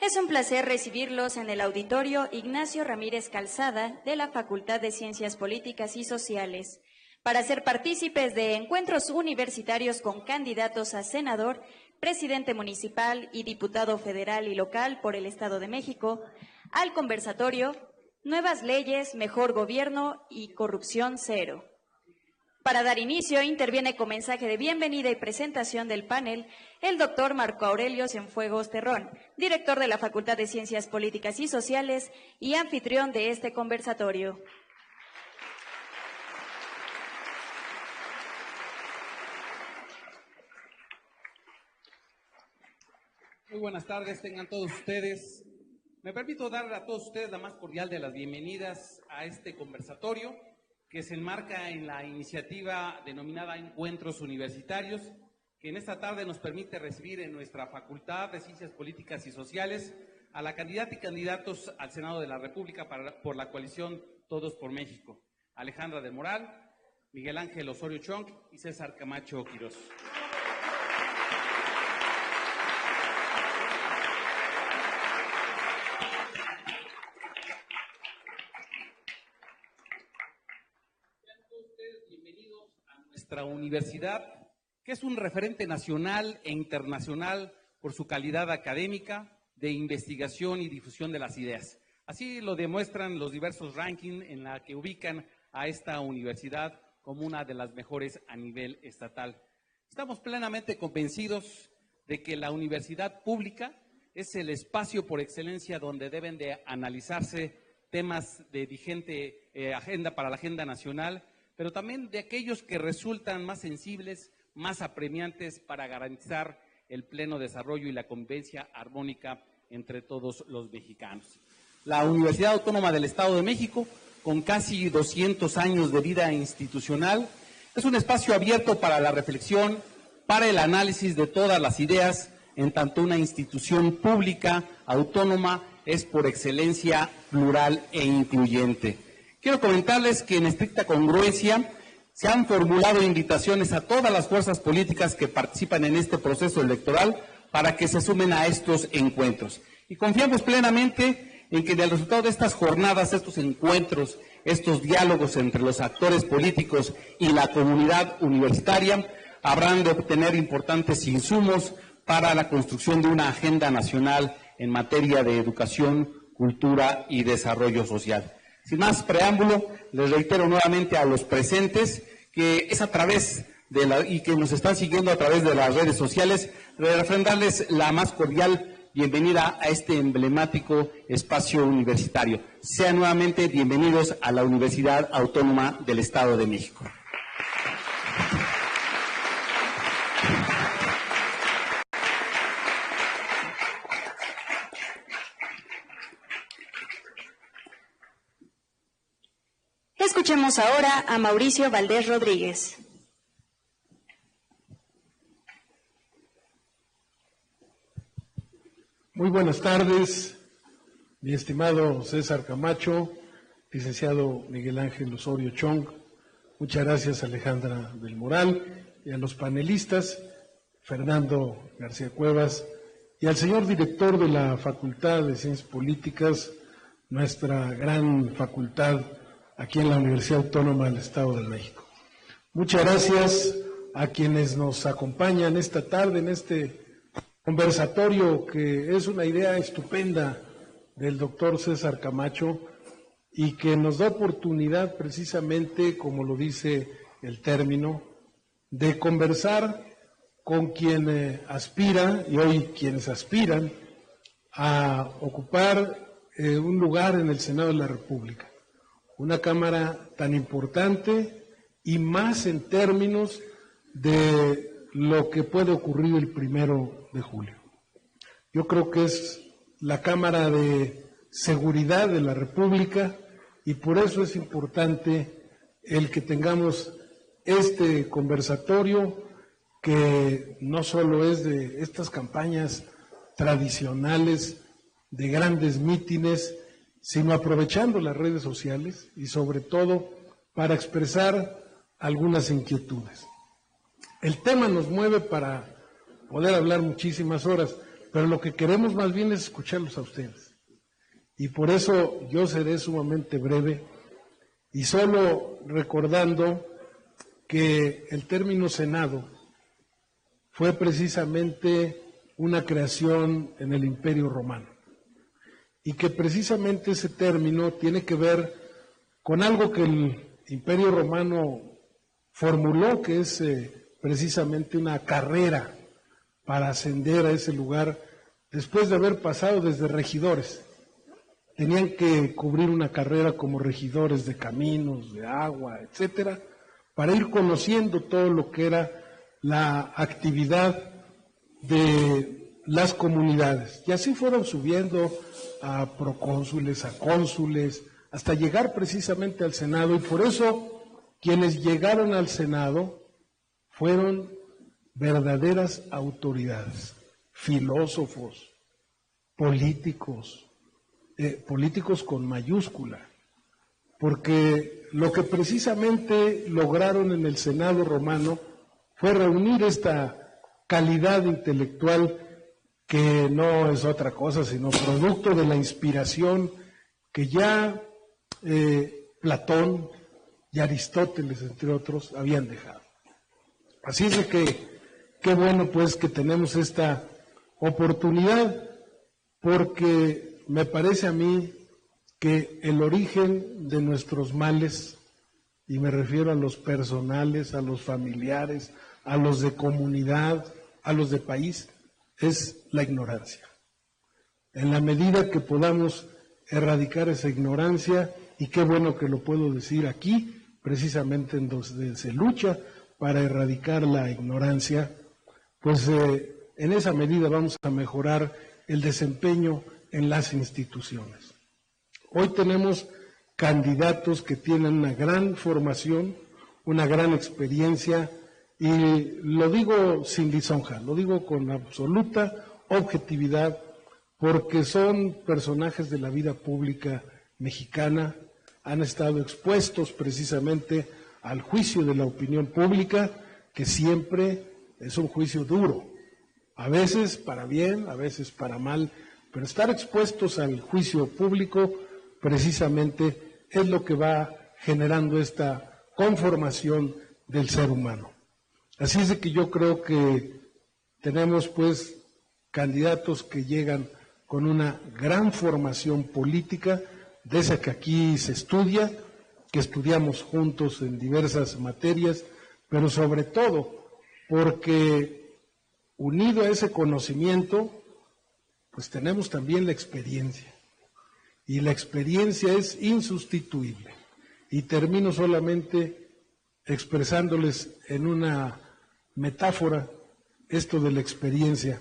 Es un placer recibirlos en el auditorio Ignacio Ramírez Calzada de la Facultad de Ciencias Políticas y Sociales para ser partícipes de encuentros universitarios con candidatos a senador, presidente municipal y diputado federal y local por el Estado de México, al conversatorio Nuevas leyes, mejor gobierno y corrupción cero. Para dar inicio, interviene con mensaje de bienvenida y presentación del panel el doctor Marco Aurelio Cienfuegos Terrón, director de la Facultad de Ciencias Políticas y Sociales y anfitrión de este conversatorio. Muy buenas tardes, tengan todos ustedes. Me permito dar a todos ustedes la más cordial de las bienvenidas a este conversatorio que se enmarca en la iniciativa denominada Encuentros Universitarios, que en esta tarde nos permite recibir en nuestra Facultad de Ciencias Políticas y Sociales a la candidata y candidatos al Senado de la República por la coalición Todos por México, Alejandra del Moral, Miguel Ángel Osorio Chong y César Camacho Quirós. Nuestra universidad, que es un referente nacional e internacional por su calidad académica, de investigación y difusión de las ideas. Así lo demuestran los diversos rankings en la que ubican a esta universidad como una de las mejores a nivel estatal. Estamos plenamente convencidos de que la universidad pública es el espacio por excelencia donde deben de analizarse temas de vigente agenda para la agenda nacional, pero también de aquellos que resultan más sensibles, más apremiantes para garantizar el pleno desarrollo y la convivencia armónica entre todos los mexicanos. La Universidad Autónoma del Estado de México, con casi 200 años de vida institucional, es un espacio abierto para la reflexión, para el análisis de todas las ideas, en tanto una institución pública, autónoma, es por excelencia plural e incluyente. Quiero comentarles que en estricta congruencia se han formulado invitaciones a todas las fuerzas políticas que participan en este proceso electoral para que se sumen a estos encuentros. Y confiamos plenamente en que del resultado de estas jornadas, estos encuentros, estos diálogos entre los actores políticos y la comunidad universitaria, habrán de obtener importantes insumos para la construcción de una agenda nacional en materia de educación, cultura y desarrollo social. Sin más preámbulo, les reitero nuevamente a los presentes que es a través de y que nos están siguiendo a través de las redes sociales, refrendarles la más cordial bienvenida a este emblemático espacio universitario. Sean nuevamente bienvenidos a la Universidad Autónoma del Estado de México. Escuchemos ahora a Mauricio Valdés Rodríguez. Muy buenas tardes, mi estimado César Camacho, licenciado Miguel Ángel Osorio Chong. Muchas gracias a Alejandra del Moral y a los panelistas, Fernando García Cuevas, y al señor director de la Facultad de Ciencias Políticas, nuestra gran facultad aquí en la Universidad Autónoma del Estado de México. Muchas gracias a quienes nos acompañan esta tarde en este conversatorio, que es una idea estupenda del doctor César Camacho y que nos da oportunidad precisamente, como lo dice el término, de conversar con quien aspira, y hoy quienes aspiran, a ocupar un lugar en el Senado de la República. Una Cámara tan importante y más en términos de lo que puede ocurrir el 1 de julio. Yo creo que es la Cámara de Seguridad de la República y por eso es importante el que tengamos este conversatorio, que no solo es de estas campañas tradicionales de grandes mítines, sino aprovechando las redes sociales y sobre todo para expresar algunas inquietudes. El tema nos mueve para poder hablar muchísimas horas, pero lo que queremos más bien es escucharlos a ustedes. Y por eso yo seré sumamente breve y solo recordando que el término Senado fue precisamente una creación en el Imperio Romano y que precisamente ese término tiene que ver con algo que el Imperio Romano formuló, que es precisamente una carrera para ascender a ese lugar después de haber pasado desde regidores. Tenían que cubrir una carrera como regidores de caminos, de agua, etcétera, para ir conociendo todo lo que era la actividad de las comunidades. Y así fueron subiendo a procónsules, a cónsules, hasta llegar precisamente al Senado. Y por eso quienes llegaron al Senado fueron verdaderas autoridades, filósofos, políticos, políticos con mayúscula, porque lo que precisamente lograron en el Senado romano fue reunir esta calidad intelectual que no es otra cosa sino producto de la inspiración que ya Platón y Aristóteles, entre otros, habían dejado. Así es de que qué bueno pues que tenemos esta oportunidad, porque me parece a mí que el origen de nuestros males, y me refiero a los personales, a los familiares, a los de comunidad, a los de país, es la ignorancia. En la medida que podamos erradicar esa ignorancia, y qué bueno que lo puedo decir aquí, precisamente en donde se lucha para erradicar la ignorancia, pues en esa medida vamos a mejorar el desempeño en las instituciones. Hoy tenemos candidatos que tienen una gran formación, una gran experiencia, y lo digo sin lisonja, lo digo con absoluta objetividad, porque son personajes de la vida pública mexicana, han estado expuestos precisamente al juicio de la opinión pública, que siempre es un juicio duro, a veces para bien, a veces para mal, pero estar expuestos al juicio público precisamente es lo que va generando esta conformación del ser humano. Así es de que yo creo que tenemos pues candidatos que llegan con una gran formación política, de esa que aquí se estudia, que estudiamos juntos en diversas materias, pero sobre todo porque unido a ese conocimiento, pues tenemos también la experiencia. Y la experiencia es insustituible. Y termino solamente expresándoles en una metáfora esto de la experiencia,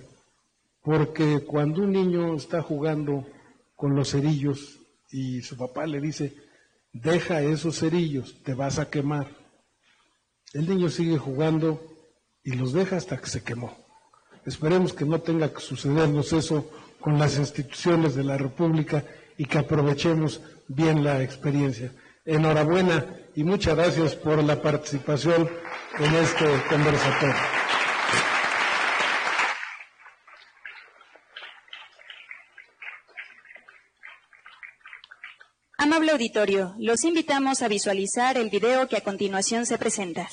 porque cuando un niño está jugando con los cerillos y su papá le dice, deja esos cerillos, te vas a quemar. El niño sigue jugando y los deja hasta que se quemó. Esperemos que no tenga que sucedernos eso con las instituciones de la República y que aprovechemos bien la experiencia. Enhorabuena y muchas gracias por la participación en este conversatorio. Amable auditorio, los invitamos a visualizar el video que a continuación se presenta.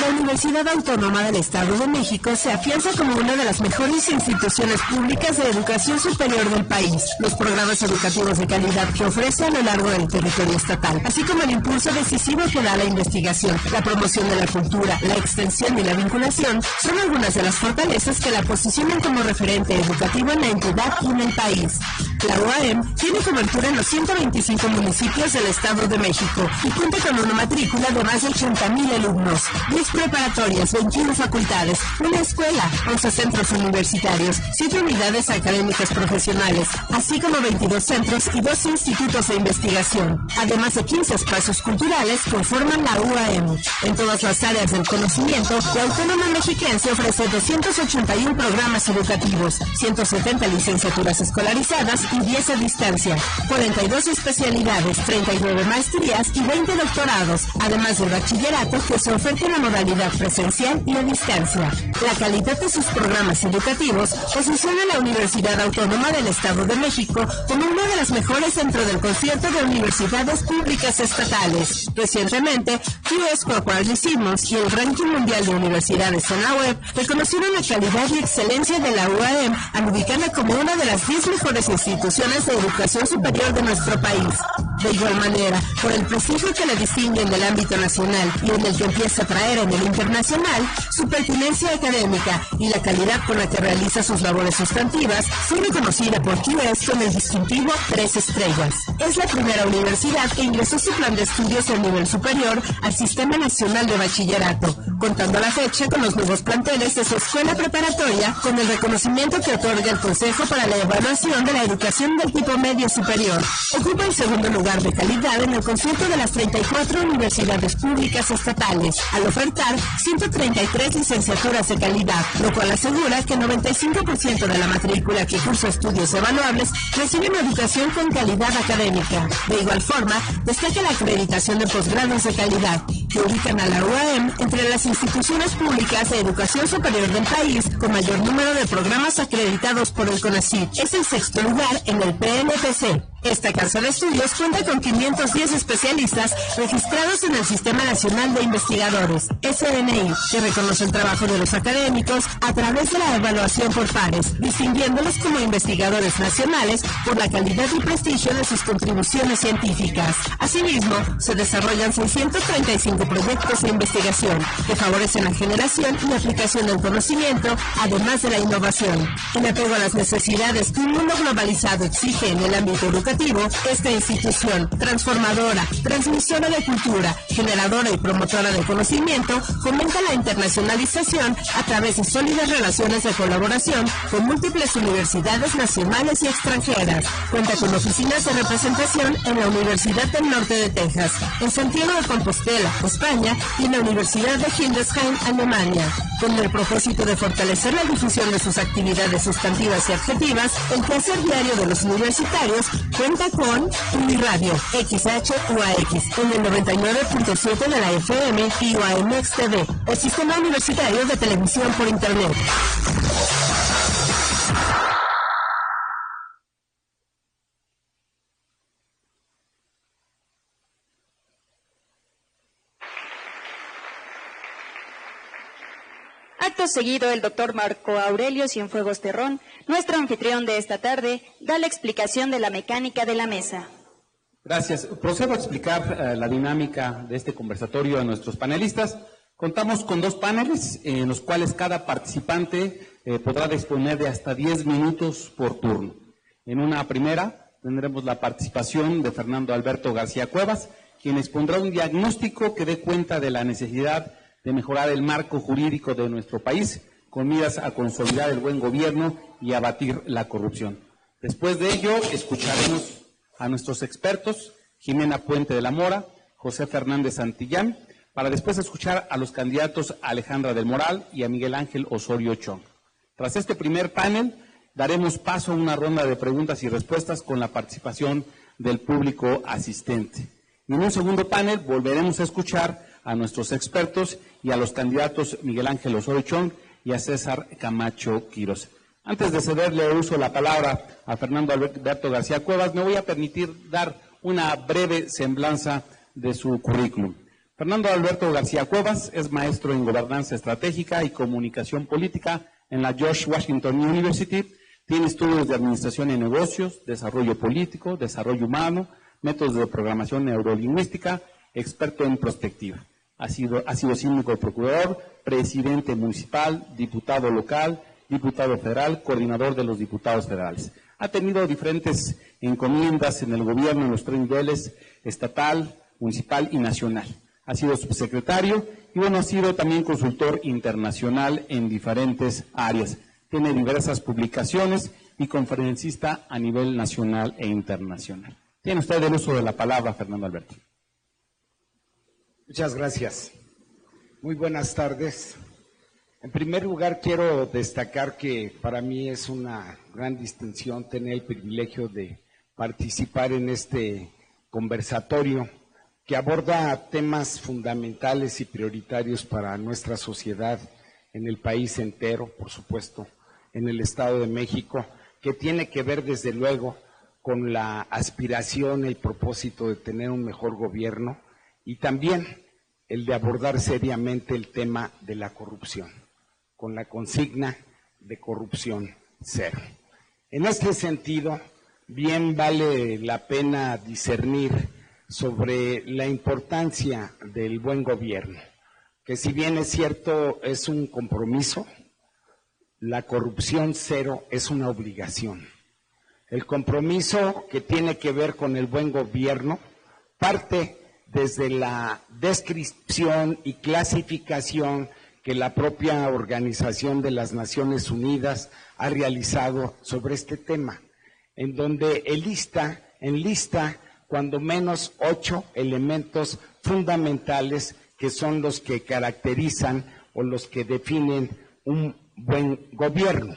La Universidad Autónoma del Estado de México se afianza como una de las mejores instituciones públicas de educación superior del país. Los programas educativos de calidad que ofrece a lo largo del territorio estatal, así como el impulso decisivo que da la investigación, la promoción de la cultura, la extensión y la vinculación, son algunas de las fortalezas que la posicionan como referente educativo en la entidad y en el país. La UAM tiene cobertura en los 125 municipios del Estado de México y cuenta con una matrícula de más de 80,000 alumnos, 10 preparatorias, 21 facultades, una escuela, 11 centros universitarios, 7 unidades académicas profesionales, así como 22 centros y 2 institutos de investigación, además de 15 espacios culturales que conforman la UAM. En todas las áreas del conocimiento, la Autónoma Mexiquense ofrece 281 programas educativos, 170 licenciaturas escolarizadas y 10 a distancia. 42 especialidades, 39 maestrías y 20 doctorados, además del bachillerato que se oferta en la modalidad presencial y a distancia. La calidad de sus programas educativos posiciona a la Universidad Autónoma del Estado de México como una de las mejores dentro del concierto de universidades públicas estatales. Recientemente, QS Corporate Simmons y el Ranking Mundial de Universidades en la Web reconocieron la calidad y excelencia de la UAM al ubicarla como una de las 10 mejores instituciones de educación superior de nuestro país. De igual manera, por el prestigio que le distingue en el ámbito nacional y en el que empieza a traer en el internacional, su pertinencia académica y la calidad con la que realiza sus labores sustantivas, fue reconocida por QS con el distintivo 3 estrellas. Es la primera universidad que ingresó su plan de estudios a nivel superior al Sistema Nacional de Bachillerato, contando a la fecha con los nuevos planteles de su escuela preparatoria con el reconocimiento que otorga el Consejo para la Evaluación de la Educación del Tipo Medio Superior. Ocupa el segundo lugar de calidad en el concierto de las 34 universidades públicas estatales, al ofertar 133 licenciaturas de calidad, lo cual asegura que el 95% de la matrícula que cursa estudios evaluables recibe una educación con calidad académica. De igual forma, destaca la acreditación de posgrados de calidad, que ubican a la UAM entre las instituciones públicas de educación superior del país con mayor número de programas acreditados por el CONACYT. Es el sexto lugar en el PNPC. Esta casa de estudios cuenta con 510 especialistas registrados en el Sistema Nacional de Investigadores, SNI, que reconoce el trabajo de los académicos a través de la evaluación por pares, distinguiéndolos como investigadores nacionales por la calidad y prestigio de sus contribuciones científicas. Asimismo, se desarrollan 635 proyectos de investigación que favorecen la generación y aplicación del conocimiento, además de la innovación. En apego a las necesidades que un mundo globalizado exige en el ámbito educativo, esta institución transformadora, transmisora de cultura, generadora y promotora de conocimiento, fomenta la internacionalización a través de sólidas relaciones de colaboración con múltiples universidades nacionales y extranjeras. Cuenta con oficinas de representación en la Universidad del Norte de Texas, en Santiago de Compostela, España, y en la Universidad de Hildesheim, Alemania. Con el propósito de fortalecer la difusión de sus actividades sustantivas y adjetivas, el quehacer diario de los universitarios cuenta con Uniradio, XHUAX, en el 99.7 de la FM y UAMX TV, el Sistema Universitario de Televisión por Internet. Acto seguido, el doctor Marco Aurelio Cienfuegos Terrón, nuestro anfitrión de esta tarde, da la explicación de la mecánica de la mesa. Gracias. Procedo a explicar la dinámica de este conversatorio a nuestros panelistas. Contamos con 2 paneles en los cuales cada participante podrá disponer de hasta 10 minutos por turno. En una primera tendremos la participación de Fernando Alberto García Cuevas, quien expondrá un diagnóstico que dé cuenta de la necesidad de mejorar el marco jurídico de nuestro país con miras a consolidar el buen gobierno y abatir la corrupción. Después de ello, escucharemos a nuestros expertos, Jimena Puente de la Mora, José Fernández Santillán, para después escuchar a los candidatos Alejandra del Moral y a Miguel Ángel Osorio Chong. Tras este primer panel, daremos paso a una ronda de preguntas y respuestas con la participación del público asistente. Y en un segundo panel volveremos a escuchar a nuestros expertos y a los candidatos Miguel Ángel Osorio Chong y a César Camacho Quirós. Antes de cederle uso la palabra a Fernando Alberto García Cuevas, me voy a permitir dar una breve semblanza de su currículum. Fernando Alberto García Cuevas es maestro en Gobernanza Estratégica y Comunicación Política en la George Washington University. Tiene estudios de Administración en Negocios, Desarrollo Político, Desarrollo Humano, Métodos de Programación Neurolingüística, experto en prospectiva. Ha sido síndico procurador, presidente municipal, diputado local, diputado federal, coordinador de los diputados federales. Ha tenido diferentes encomiendas en el gobierno en los 3 niveles, estatal, municipal y nacional. Ha sido subsecretario y ha sido también consultor internacional en diferentes áreas. Tiene diversas publicaciones y conferencista a nivel nacional e internacional. Tiene usted el uso de la palabra, Fernando Alberto. Muchas gracias. Muy buenas tardes. En primer lugar, quiero destacar que para mí es una gran distinción tener el privilegio de participar en este conversatorio que aborda temas fundamentales y prioritarios para nuestra sociedad en el país entero, por supuesto, en el Estado de México, que tiene que ver desde luego con la aspiración, el propósito de tener un mejor gobierno y también el de abordar seriamente el tema de la corrupción, con la consigna de corrupción cero. En este sentido, bien vale la pena discernir sobre la importancia del buen gobierno, que si bien es cierto es un compromiso, la corrupción cero es una obligación. El compromiso que tiene que ver con el buen gobierno parte desde la descripción y clasificación que la propia Organización de las Naciones Unidas ha realizado sobre este tema, en donde enlista cuando menos 8 elementos fundamentales que son los que caracterizan o los que definen un buen gobierno,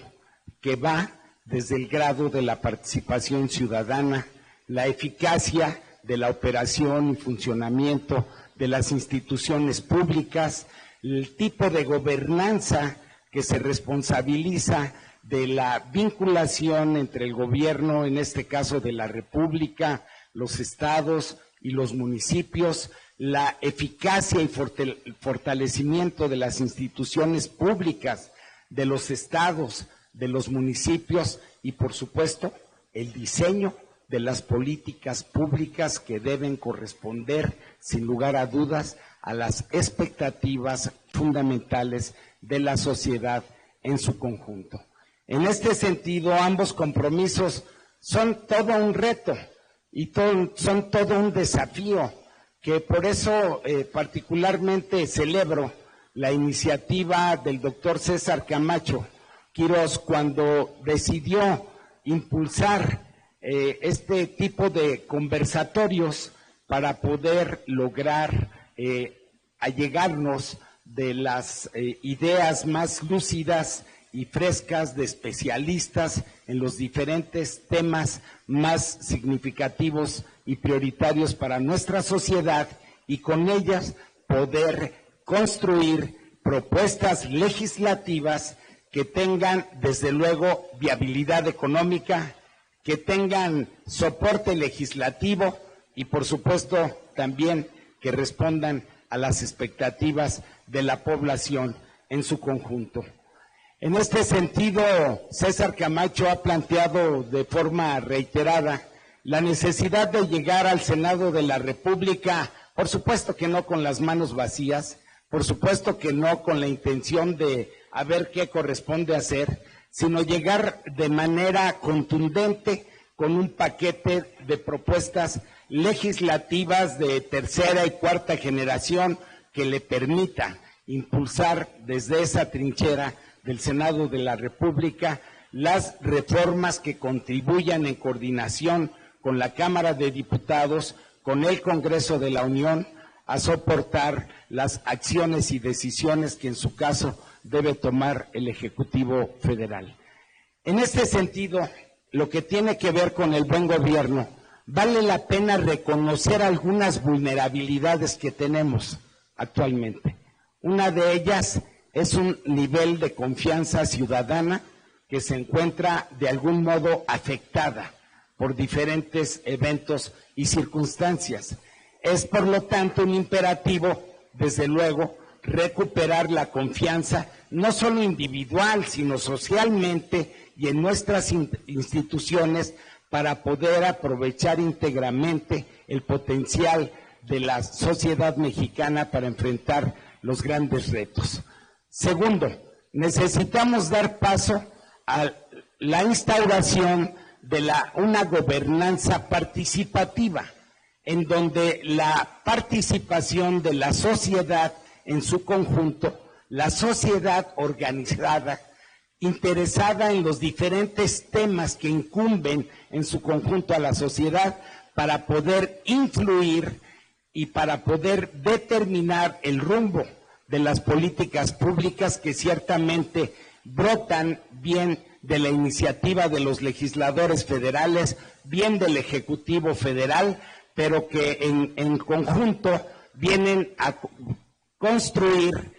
que va desde el grado de la participación ciudadana, la eficacia de la operación y funcionamiento de las instituciones públicas, el tipo de gobernanza que se responsabiliza de la vinculación entre el gobierno, en este caso de la República, los estados y los municipios, la eficacia y fortalecimiento de las instituciones públicas, de los estados, de los municipios y, por supuesto, el diseño de las políticas públicas que deben corresponder, sin lugar a dudas, a las expectativas fundamentales de la sociedad en su conjunto. En este sentido, ambos compromisos son todo un reto y son todo un desafío, que por eso particularmente celebro la iniciativa del doctor César Camacho Quirós cuando decidió impulsar este tipo de conversatorios para poder lograr allegarnos de las ideas más lúcidas y frescas de especialistas en los diferentes temas más significativos y prioritarios para nuestra sociedad y con ellas poder construir propuestas legislativas que tengan desde luego viabilidad económica, que tengan soporte legislativo y por supuesto también que respondan a las expectativas de la población en su conjunto. En este sentido, César Camacho ha planteado de forma reiterada la necesidad de llegar al Senado de la República, por supuesto que no con las manos vacías, por supuesto que no con la intención de a ver qué corresponde hacer, sino llegar de manera contundente con un paquete de propuestas legislativas de tercera y cuarta generación que le permita impulsar desde esa trinchera del Senado de la República las reformas que contribuyan en coordinación con la Cámara de Diputados, con el Congreso de la Unión, a soportar las acciones y decisiones que en su caso debe tomar el Ejecutivo Federal. En este sentido, lo que tiene que ver con el buen gobierno, vale la pena reconocer algunas vulnerabilidades que tenemos actualmente. Una de ellas es un nivel de confianza ciudadana que se encuentra de algún modo afectada por diferentes eventos y circunstancias. Es por lo tanto un imperativo, desde luego, recuperar la confianza, no solo individual, sino socialmente y en nuestras instituciones para poder aprovechar íntegramente el potencial de la sociedad mexicana para enfrentar los grandes retos. Segundo, necesitamos dar paso a la instauración de una gobernanza participativa, en donde la participación de la sociedad en su conjunto, la sociedad organizada, interesada en los diferentes temas que incumben en su conjunto a la sociedad, para poder influir y para poder determinar el rumbo de las políticas públicas que ciertamente brotan bien de la iniciativa de los legisladores federales, bien del Ejecutivo Federal, pero que en conjunto vienen a construir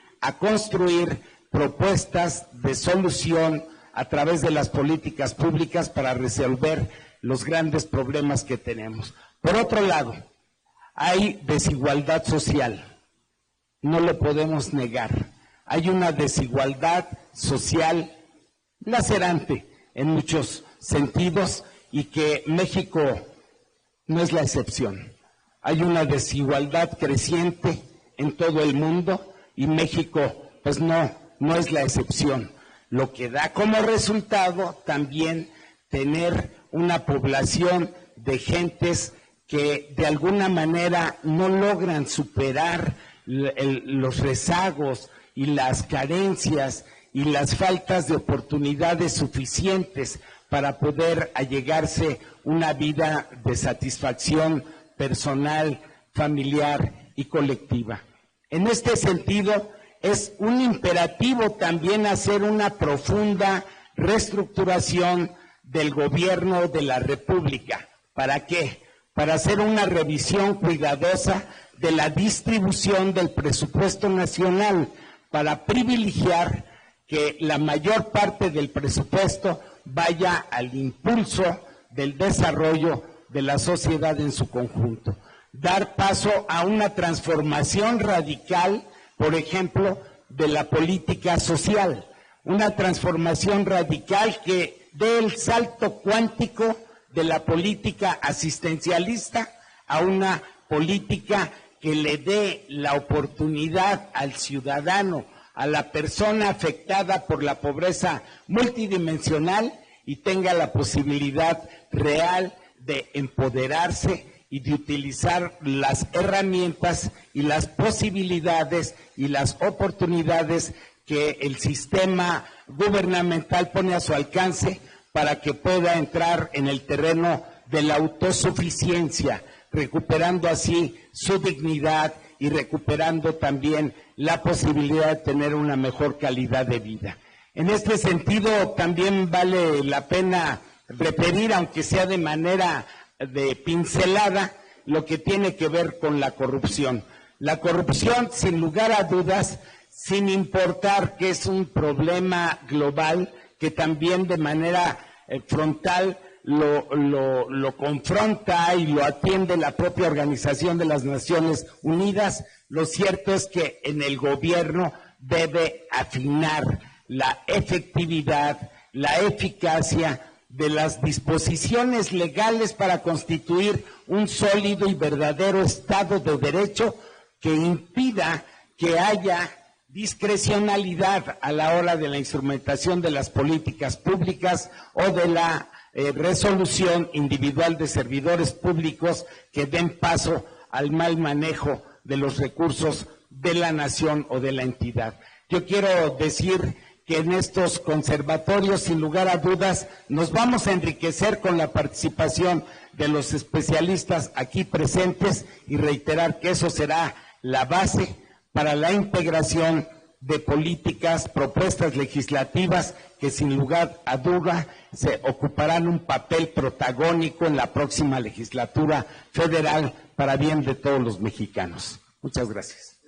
propuestas de solución a través de las políticas públicas para resolver los grandes problemas que tenemos. Por otro lado, hay desigualdad social, no lo podemos negar. Hay una desigualdad social lacerante en muchos sentidos y que México no es la excepción. Hay una desigualdad creciente en todo el mundo y México pues no es la excepción. Lo que da como resultado también tener una población de gentes que de alguna manera no logran superar los rezagos y las carencias y las faltas de oportunidades suficientes para poder allegarse una vida de satisfacción personal, familiar y colectiva. En este sentido, es un imperativo también hacer una profunda reestructuración del gobierno de la República. ¿Para qué? Para hacer una revisión cuidadosa de la distribución del presupuesto nacional, para privilegiar que la mayor parte del presupuesto vaya al impulso del desarrollo de la sociedad en su conjunto. Dar paso a una transformación radical, por ejemplo, de la política social, una transformación radical que dé el salto cuántico de la política asistencialista a una política que le dé la oportunidad al ciudadano, a la persona afectada por la pobreza multidimensional y tenga la posibilidad real de empoderarse y de utilizar las herramientas y las posibilidades y las oportunidades que el sistema gubernamental pone a su alcance para que pueda entrar en el terreno de la autosuficiencia, recuperando así su dignidad y recuperando también la posibilidad de tener una mejor calidad de vida. En este sentido, también vale la pena referir, aunque sea de manera de pincelada, lo que tiene que ver con la corrupción. La corrupción, sin lugar a dudas, sin importar que es un problema global, que también de manera frontal lo confronta y lo atiende la propia Organización de las Naciones Unidas, lo cierto es que en el gobierno debe afinar la efectividad, la eficacia de las disposiciones legales para constituir un sólido y verdadero Estado de Derecho que impida que haya discrecionalidad a la hora de la instrumentación de las políticas públicas o de la resolución individual de servidores públicos que den paso al mal manejo de los recursos de la nación o de la entidad. Yo quiero decir que en estos conservatorios, sin lugar a dudas, nos vamos a enriquecer con la participación de los especialistas aquí presentes y reiterar que eso será la base para la integración de políticas, propuestas legislativas que sin lugar a duda se ocuparán un papel protagónico en la próxima legislatura federal para bien de todos los mexicanos. Muchas gracias.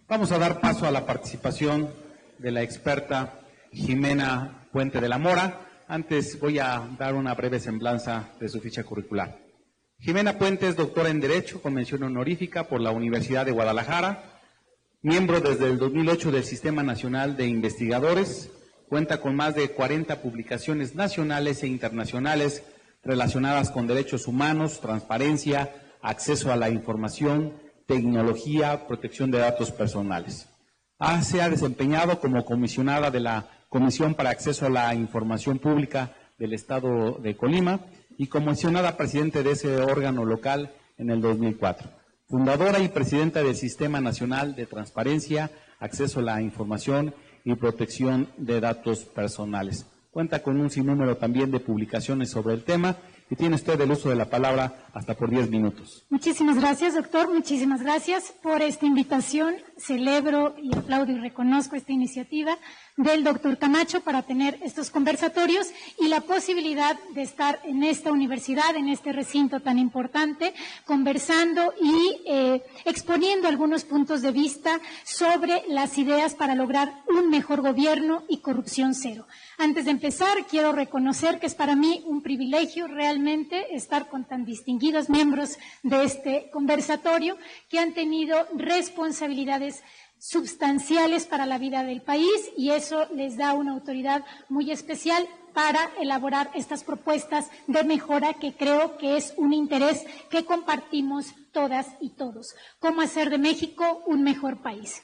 Vamos a dar paso a la participación de la experta Jimena Puente de la Mora. Antes voy a dar una breve semblanza de su ficha curricular. Jimena Puente es doctora en Derecho con mención honorífica por la Universidad de Guadalajara, miembro desde el 2008 del Sistema Nacional de Investigadores, cuenta con más de 40 publicaciones nacionales e internacionales relacionadas con derechos humanos, transparencia, acceso a la información, tecnología, protección de datos personales. Se ha desempeñado como comisionada de la Comisión para Acceso a la Información Pública del Estado de Colima y comisionada presidente de ese órgano local en el 2004. Fundadora y presidenta del Sistema Nacional de Transparencia, Acceso a la Información y protección de datos personales. Cuenta con un sinnúmero también de publicaciones sobre el tema y tiene usted el uso de la palabra hasta por 10 minutos. Muchísimas gracias, doctor. Muchísimas gracias por esta invitación. Celebro y aplaudo y reconozco esta iniciativa del doctor Camacho para tener estos conversatorios y la posibilidad de estar en esta universidad, en este recinto tan importante, conversando y exponiendo algunos puntos de vista sobre las ideas para lograr un mejor gobierno y corrupción cero. Antes de empezar, quiero reconocer que es para mí un privilegio realmente estar con tan distinguidos miembros de este conversatorio que han tenido responsabilidades sustanciales para la vida del país y eso les da una autoridad muy especial para elaborar estas propuestas de mejora que creo que es un interés que compartimos todas y todos. ¿Cómo hacer de México un mejor país?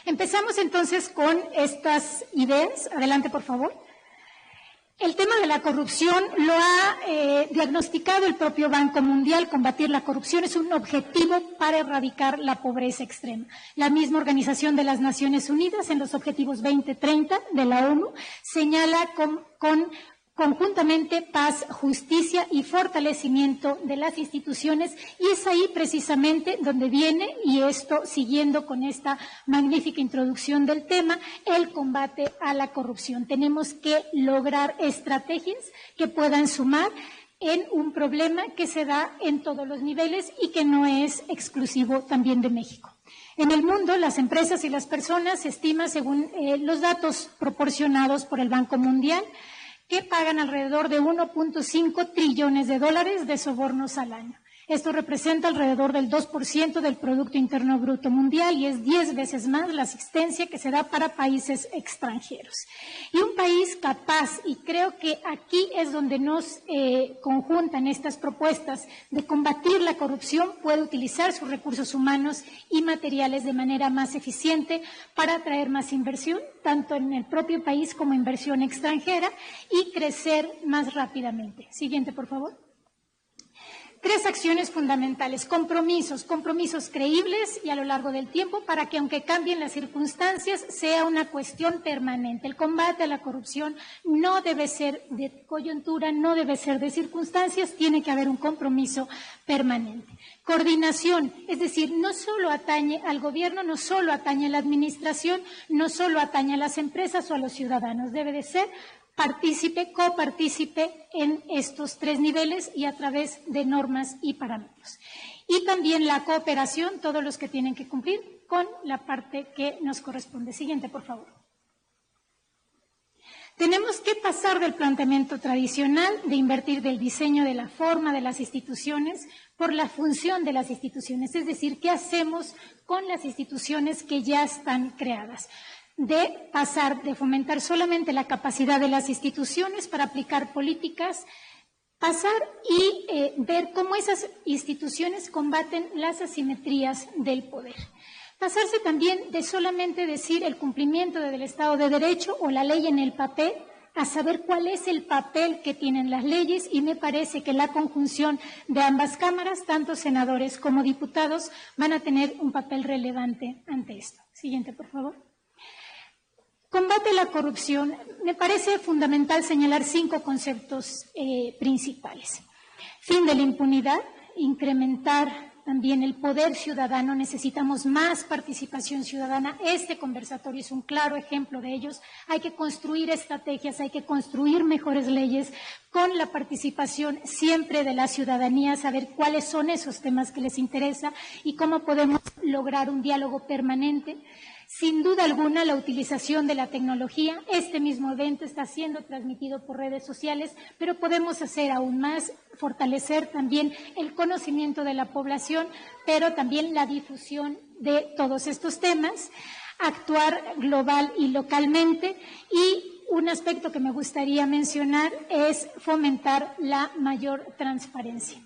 Empezamos entonces con estas ideas. Adelante, por favor. El tema de la corrupción lo ha diagnosticado el propio Banco Mundial. Combatir la corrupción es un objetivo para erradicar la pobreza extrema. La misma Organización de las Naciones Unidas, en los Objetivos 2030 de la ONU, señala conjuntamente paz, justicia y fortalecimiento de las instituciones y es ahí precisamente donde viene, y esto siguiendo con esta magnífica introducción del tema, el combate a la corrupción. Tenemos que lograr estrategias que puedan sumar en un problema que se da en todos los niveles y que no es exclusivo también de México. En el mundo, las empresas y las personas se estima, según los datos proporcionados por el Banco Mundial, que pagan alrededor de 1.5 trillones de dólares de sobornos al año. Esto representa alrededor del 2% del Producto Interno Bruto Mundial y es 10 veces más la asistencia que se da para países extranjeros. Y un país capaz, y creo que aquí es donde nos conjuntan estas propuestas de combatir la corrupción, puede utilizar sus recursos humanos y materiales de manera más eficiente para atraer más inversión, tanto en el propio país como inversión extranjera, y crecer más rápidamente. Siguiente, por favor. 3 acciones fundamentales, compromisos creíbles y a lo largo del tiempo para que aunque cambien las circunstancias sea una cuestión permanente. El combate a la corrupción no debe ser de coyuntura, no debe ser de circunstancias, tiene que haber un compromiso permanente. Coordinación, es decir, no solo atañe al gobierno, no solo atañe a la administración, no solo atañe a las empresas o a los ciudadanos, debe de ser copartícipe en estos 3 niveles y a través de normas y parámetros. Y también la cooperación, todos los que tienen que cumplir con la parte que nos corresponde. Siguiente, por favor. Tenemos que pasar del planteamiento tradicional de invertir del diseño de la forma de las instituciones por la función de las instituciones, es decir, ¿qué hacemos con las instituciones que ya están creadas? De pasar de fomentar solamente la capacidad de las instituciones para aplicar políticas, pasar y ver cómo esas instituciones combaten las asimetrías del poder. Pasarse también de solamente decir el cumplimiento del Estado de Derecho o la ley en el papel, a saber cuál es el papel que tienen las leyes, y me parece que la conjunción de ambas cámaras, tanto senadores como diputados, van a tener un papel relevante ante esto. Siguiente, por favor. Combate a la corrupción. Me parece fundamental señalar 5 conceptos principales. Fin de la impunidad, incrementar también el poder ciudadano, necesitamos más participación ciudadana. Este conversatorio es un claro ejemplo de ellos. Hay que construir estrategias, hay que construir mejores leyes con la participación siempre de la ciudadanía, saber cuáles son esos temas que les interesa y cómo podemos lograr un diálogo permanente. Sin duda alguna, la utilización de la tecnología. Este mismo evento está siendo transmitido por redes sociales, pero podemos hacer aún más, fortalecer también el conocimiento de la población, pero también la difusión de todos estos temas, actuar global y localmente. Y un aspecto que me gustaría mencionar es fomentar la mayor transparencia.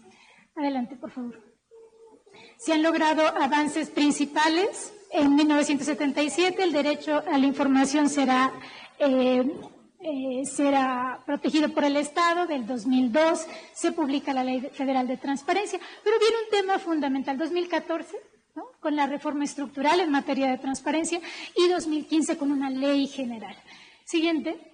Adelante, por favor. Se han logrado avances principales. En 1977 el derecho a la información será protegido por el Estado. Del 2002 se publica la Ley Federal de Transparencia. Pero viene un tema fundamental. 2014 ¿no?, con la reforma estructural en materia de transparencia, y 2015 con una ley general. Siguiente.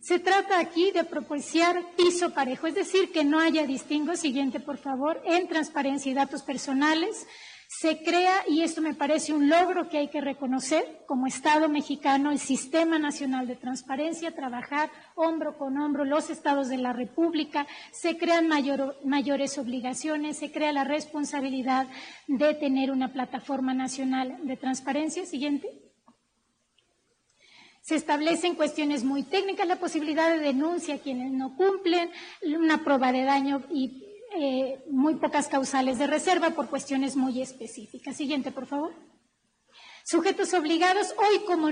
Se trata aquí de propiciar piso parejo, es decir, que no haya distingo, siguiente por favor, en transparencia y datos personales. Se crea, y esto me parece un logro que hay que reconocer, como Estado mexicano, el Sistema Nacional de Transparencia, trabajar hombro con hombro los estados de la República, se crean mayores obligaciones, se crea la responsabilidad de tener una plataforma nacional de transparencia. Siguiente. Se establecen cuestiones muy técnicas, la posibilidad de denuncia a quienes no cumplen, una prueba de daño y muy pocas causales de reserva por cuestiones muy específicas. Siguiente, por favor. Sujetos obligados, hoy como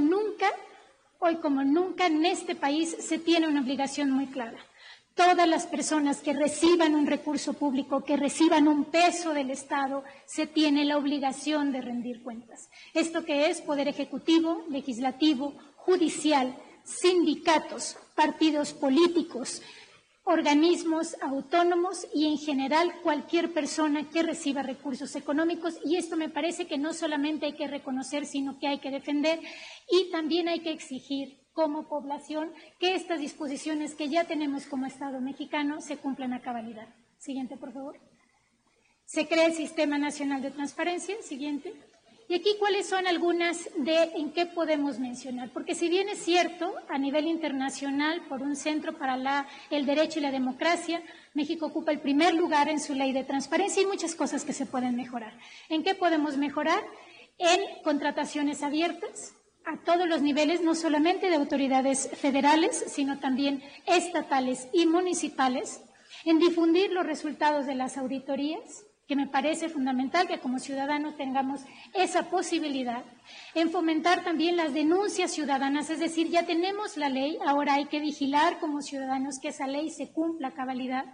nunca en este país se tiene una obligación muy clara. Todas las personas que reciban un recurso público, que reciban un peso del Estado, se tiene la obligación de rendir cuentas. Esto que es Poder Ejecutivo, Legislativo, Judicial, sindicatos, partidos políticos, organismos autónomos y en general cualquier persona que reciba recursos económicos, y esto me parece que no solamente hay que reconocer, sino que hay que defender, y también hay que exigir como población que estas disposiciones que ya tenemos como Estado mexicano se cumplan a cabalidad. Siguiente, por favor. Se crea el Sistema Nacional de Transparencia. Siguiente. Y aquí, ¿cuáles son algunas en qué podemos mencionar? Porque si bien es cierto, a nivel internacional, por un Centro para el Derecho y la Democracia, México ocupa el primer lugar en su ley de transparencia y muchas cosas que se pueden mejorar. ¿En qué podemos mejorar? En contrataciones abiertas a todos los niveles, no solamente de autoridades federales, sino también estatales y municipales, en difundir los resultados de las auditorías, que me parece fundamental que como ciudadanos tengamos esa posibilidad, en fomentar también las denuncias ciudadanas, es decir, ya tenemos la ley, ahora hay que vigilar como ciudadanos que esa ley se cumpla a cabalidad,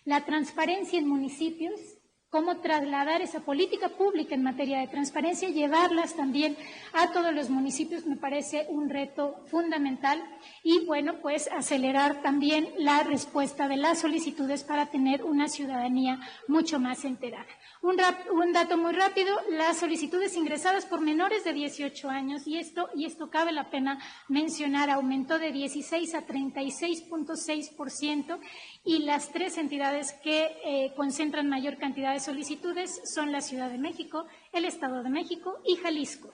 la transparencia en municipios, cómo trasladar esa política pública en materia de transparencia, llevarlas también a todos los municipios, me parece un reto fundamental, y bueno, pues acelerar también la respuesta de las solicitudes para tener una ciudadanía mucho más enterada. Un dato muy rápido, las solicitudes ingresadas por menores de 18 años, y esto cabe la pena mencionar, aumentó de 16 a 36.6%, y las tres entidades que concentran mayor cantidad de solicitudes son la Ciudad de México, el Estado de México y Jalisco.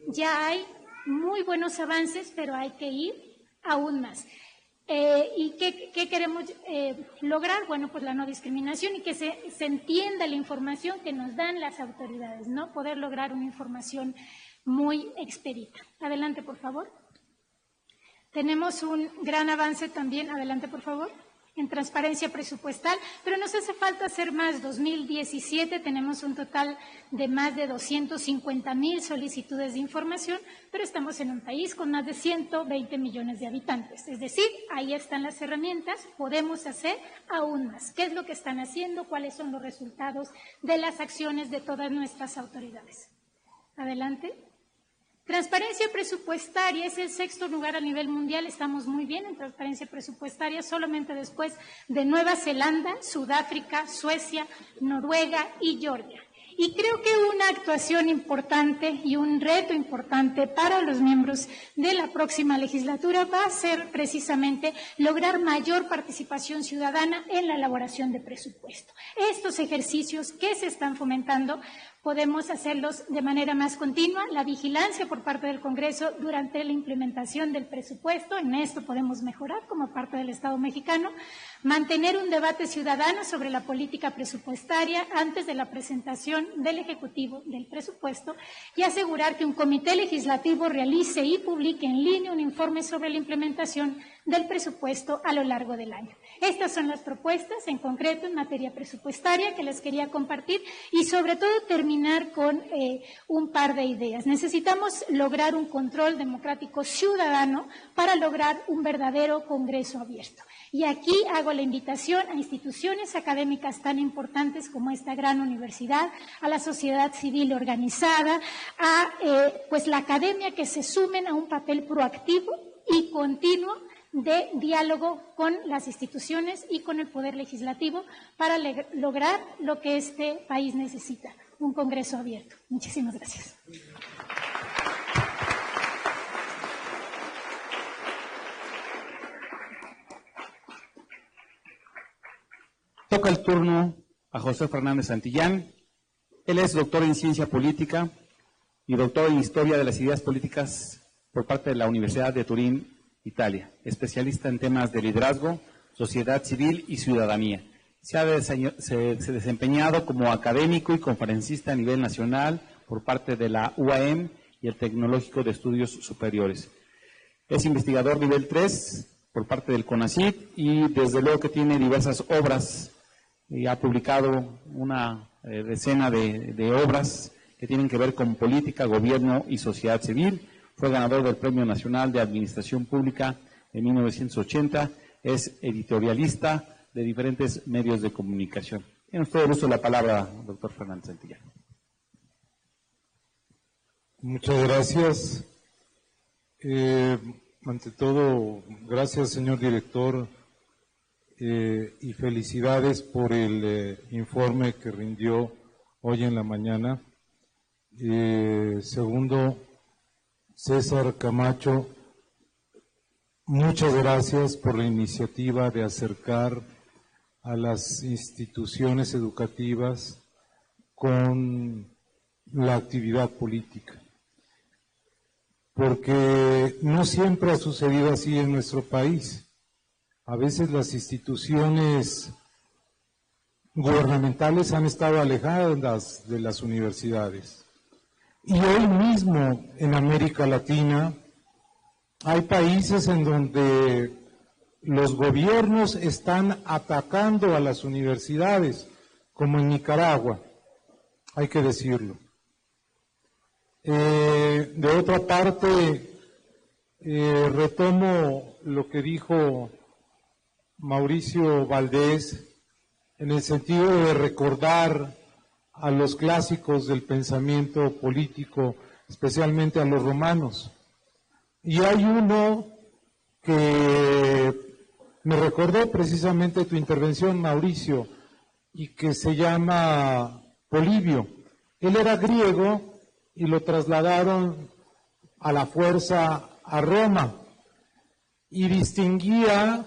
Ya hay muy buenos avances, pero hay que ir aún más. ¿Y qué queremos lograr? Bueno, pues la no discriminación y que se entienda la información que nos dan las autoridades, ¿no? Poder lograr una información muy expedita. Adelante, por favor. Tenemos un gran avance también, adelante, por favor, en transparencia presupuestal, pero nos hace falta hacer más. 2017 tenemos un total de más de 250,000 solicitudes de información, pero estamos en un país con más de 120 millones de habitantes. Es decir, ahí están las herramientas, podemos hacer aún más. ¿Qué es lo que están haciendo? ¿Cuáles son los resultados de las acciones de todas nuestras autoridades? Adelante. Transparencia presupuestaria es el 6º lugar a nivel mundial, estamos muy bien en transparencia presupuestaria, solamente después de Nueva Zelanda, Sudáfrica, Suecia, Noruega y Georgia. Y creo que una actuación importante y un reto importante para los miembros de la próxima legislatura va a ser precisamente lograr mayor participación ciudadana en la elaboración de presupuesto. Estos ejercicios que se están fomentando podemos hacerlos de manera más continua, la vigilancia por parte del Congreso durante la implementación del presupuesto, en esto podemos mejorar como parte del Estado mexicano, mantener un debate ciudadano sobre la política presupuestaria antes de la presentación del Ejecutivo del presupuesto y asegurar que un comité legislativo realice y publique en línea un informe sobre la implementación del presupuesto a lo largo del año. Estas son las propuestas en concreto en materia presupuestaria que les quería compartir y sobre todo terminar con un par de ideas. Necesitamos lograr un control democrático ciudadano para lograr un verdadero Congreso abierto. Y aquí hago la invitación a instituciones académicas tan importantes como esta gran universidad, a la sociedad civil organizada, a pues la academia que se sumen a un papel proactivo y continuo de diálogo con las instituciones y con el Poder Legislativo para lograr lo que este país necesita. un Congreso abierto. Muchísimas gracias. Toca el turno a José Fernández Santillán. Él es doctor en Ciencia Política y doctor en Historia de las Ideas Políticas por parte de la Universidad de Turín, Italia. Especialista en temas de liderazgo, sociedad civil y ciudadanía. Se ha desempeñado como académico y conferencista a nivel nacional por parte de la UAM y el Tecnológico de Estudios Superiores. Es investigador nivel 3 por parte del CONACYT y desde luego que tiene diversas obras y ha publicado una decena de obras que tienen que ver con política, gobierno y sociedad civil. Fue ganador del Premio Nacional de Administración Pública en 1980. Es editorialista de diferentes medios de comunicación. Tiene usted el uso de la palabra, doctor Fernández Santillán. Muchas gracias. Ante todo, gracias, señor director, y felicidades por el informe que rindió hoy en la mañana. Segundo, César Camacho, muchas gracias por la iniciativa de acercar a las instituciones educativas con la actividad política, porque no siempre ha sucedido así en nuestro país. A veces las instituciones gubernamentales han estado alejadas de las universidades. Y hoy mismo en América Latina hay países en donde los gobiernos están atacando a las universidades, como en Nicaragua, hay que decirlo. De otra parte, retomo lo que dijo Mauricio Valdés en el sentido de recordar a los clásicos del pensamiento político, especialmente a los romanos. Y hay uno que me recordó precisamente tu intervención, Mauricio, y que se llama Polibio. Él era griego y lo trasladaron a la fuerza a Roma y distinguía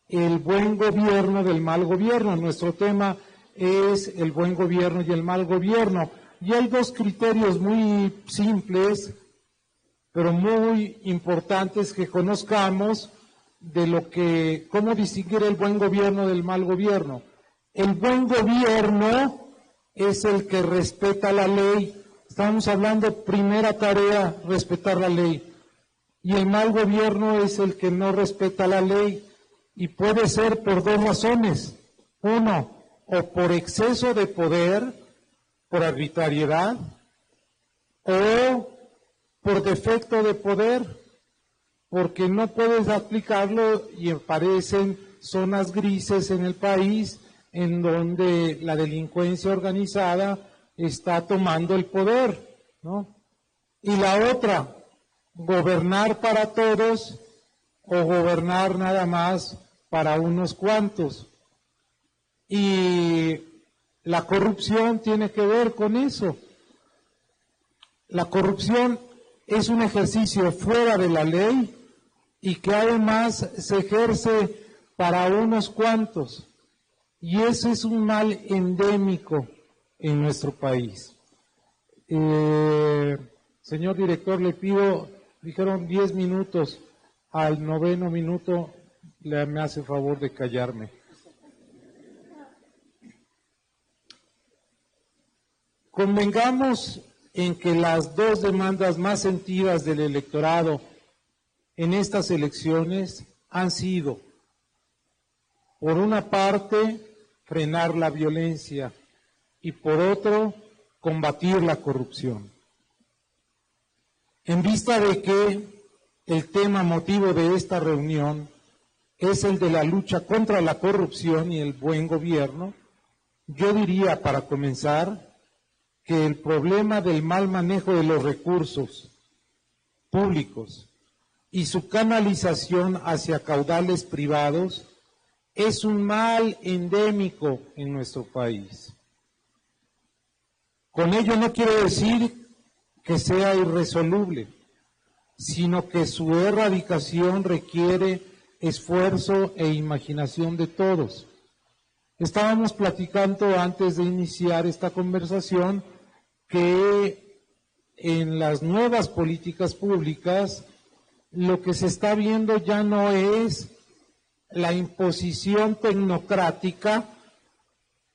el buen gobierno del mal gobierno. Nuestro tema es el buen gobierno y el mal gobierno. Y hay dos criterios muy simples, pero muy importantes que conozcamos de lo que, cómo distinguir el buen gobierno del mal gobierno. El buen gobierno es el que respeta la ley. Estamos hablando, primera tarea, respetar la ley. Y el mal gobierno es el que no respeta la ley. Y puede ser por dos razones. Uno, o por exceso de poder, por arbitrariedad, o por defecto de poder, porque no puedes aplicarlo y aparecen zonas grises en el país en donde la delincuencia organizada está tomando el poder, ¿no? Y la otra, gobernar para todos o gobernar nada más para unos cuantos. Y la corrupción tiene que ver con eso. La corrupción es un ejercicio fuera de la ley y que además se ejerce para unos cuantos. Y eso es un mal endémico en nuestro país. Señor director, le pido, dijeron 10 minutos, al 9º minuto me hace favor de callarme. Convengamos en que las dos demandas más sentidas del electorado en estas elecciones han sido, por una parte, frenar la violencia y por otro, combatir la corrupción. En vista de que el tema motivo de esta reunión es el de la lucha contra la corrupción y el buen gobierno, yo diría, para comenzar, que el problema del mal manejo de los recursos públicos y su canalización hacia caudales privados es un mal endémico en nuestro país. Con ello no quiero decir que sea irresoluble, sino que su erradicación requiere esfuerzo e imaginación de todos. Estábamos platicando antes de iniciar esta conversación que en las nuevas políticas públicas lo que se está viendo ya no es la imposición tecnocrática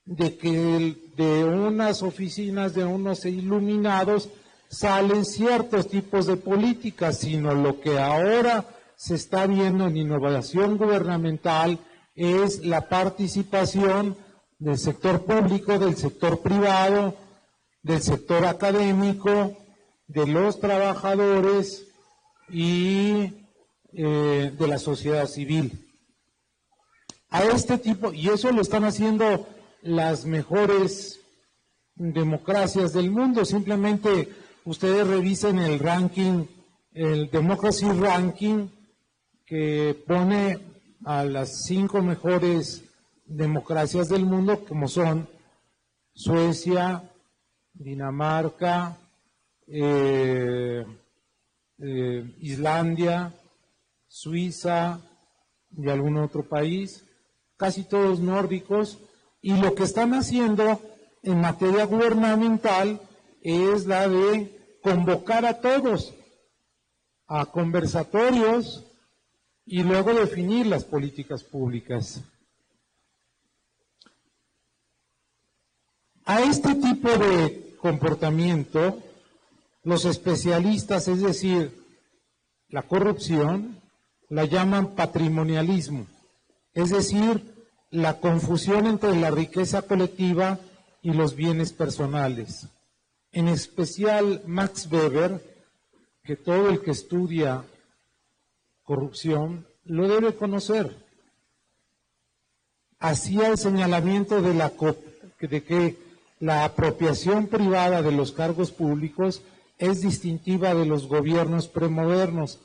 de que de unas oficinas de unos iluminados salen ciertos tipos de políticas, sino lo que ahora se está viendo en innovación gubernamental es la participación del sector público, del sector privado, del sector académico, de los trabajadores y de la sociedad civil. A este tipo, y eso lo están haciendo las mejores democracias del mundo. Simplemente ustedes revisen el ranking, el Democracy Ranking, que pone a las 5 mejores democracias del mundo, como son Suecia, Dinamarca, Islandia, Suiza y algún otro país, casi todos nórdicos, y lo que están haciendo en materia gubernamental es la de convocar a todos a conversatorios y luego definir las políticas públicas. A este tipo de comportamiento, los especialistas, es decir, la corrupción, la llaman patrimonialismo, es decir, la confusión entre la riqueza colectiva y los bienes personales. En especial Max Weber, que todo el que estudia corrupción lo debe conocer, hacía el señalamiento de que la apropiación privada de los cargos públicos es distintiva de los gobiernos premodernos.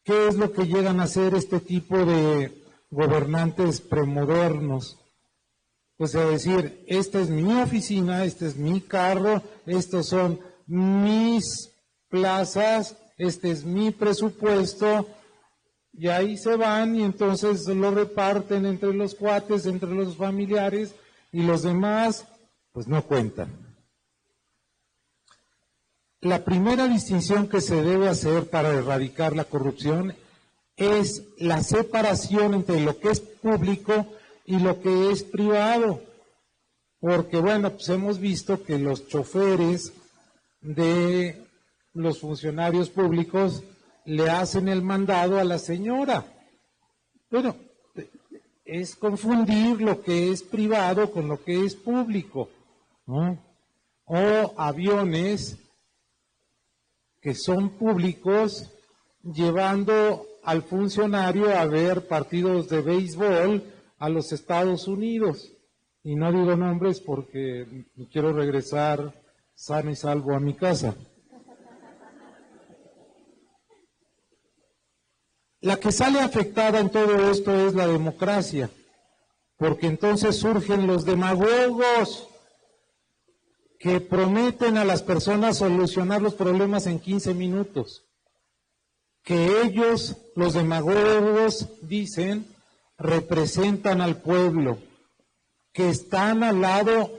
¿Qué es lo que llegan a hacer este tipo de gobernantes premodernos? Pues a decir, esta es mi oficina, este es mi carro, estos son mis plazas, este es mi presupuesto, y ahí se van y entonces lo reparten entre los cuates, entre los familiares, y los demás pues no cuentan. La primera distinción que se debe hacer para erradicar la corrupción es la separación entre lo que es público y lo que es privado. Porque, bueno, pues hemos visto que los choferes de los funcionarios públicos le hacen el mandado a la señora. Bueno, es confundir lo que es privado con lo que es público, ¿no? O aviones que son públicos llevando al funcionario a ver partidos de béisbol a los Estados Unidos. Y no digo nombres porque quiero regresar sano y salvo a mi casa. La que sale afectada en todo esto es la democracia, porque entonces surgen los demagogos que prometen a las personas solucionar los problemas en 15 minutos. Que ellos, los demagogos, dicen, representan al pueblo, que están al lado,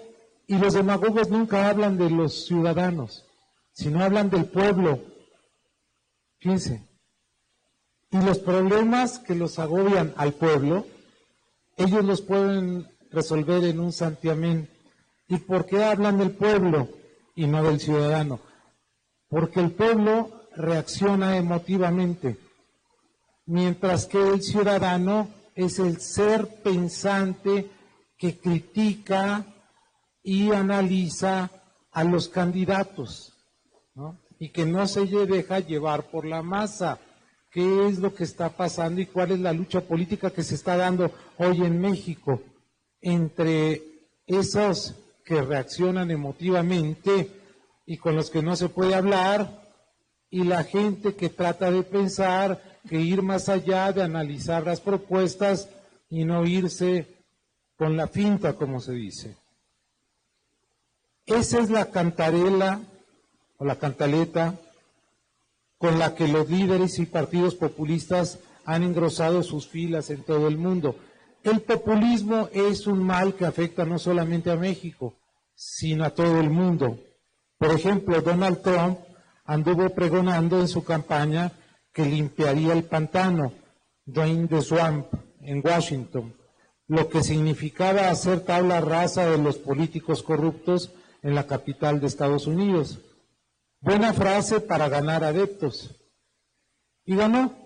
y los demagogos nunca hablan de los ciudadanos, sino hablan del pueblo. Fíjense. Y los problemas que los agobian al pueblo, ellos los pueden resolver en un santiamén. ¿Y por qué hablan del pueblo y no del ciudadano? Porque el pueblo reacciona emotivamente, mientras que el ciudadano es el ser pensante que critica y analiza a los candidatos, ¿no? Y que no se deja llevar por la masa. ¿Qué es lo que está pasando y cuál es la lucha política que se está dando hoy en México entre esos que reaccionan emotivamente y con los que no se puede hablar, y la gente que trata de pensar, que ir más allá, de analizar las propuestas y no irse con la finta, como se dice? Esa es la cantarela o la cantaleta con la que los líderes y partidos populistas han engrosado sus filas en todo el mundo. El populismo es un mal que afecta no solamente a México, sino a todo el mundo. Por ejemplo, Donald Trump anduvo pregonando en su campaña que limpiaría el pantano, Drain the Swamp, en Washington, lo que significaba hacer tabla rasa de los políticos corruptos en la capital de Estados Unidos. Buena frase para ganar adeptos. Y ganó.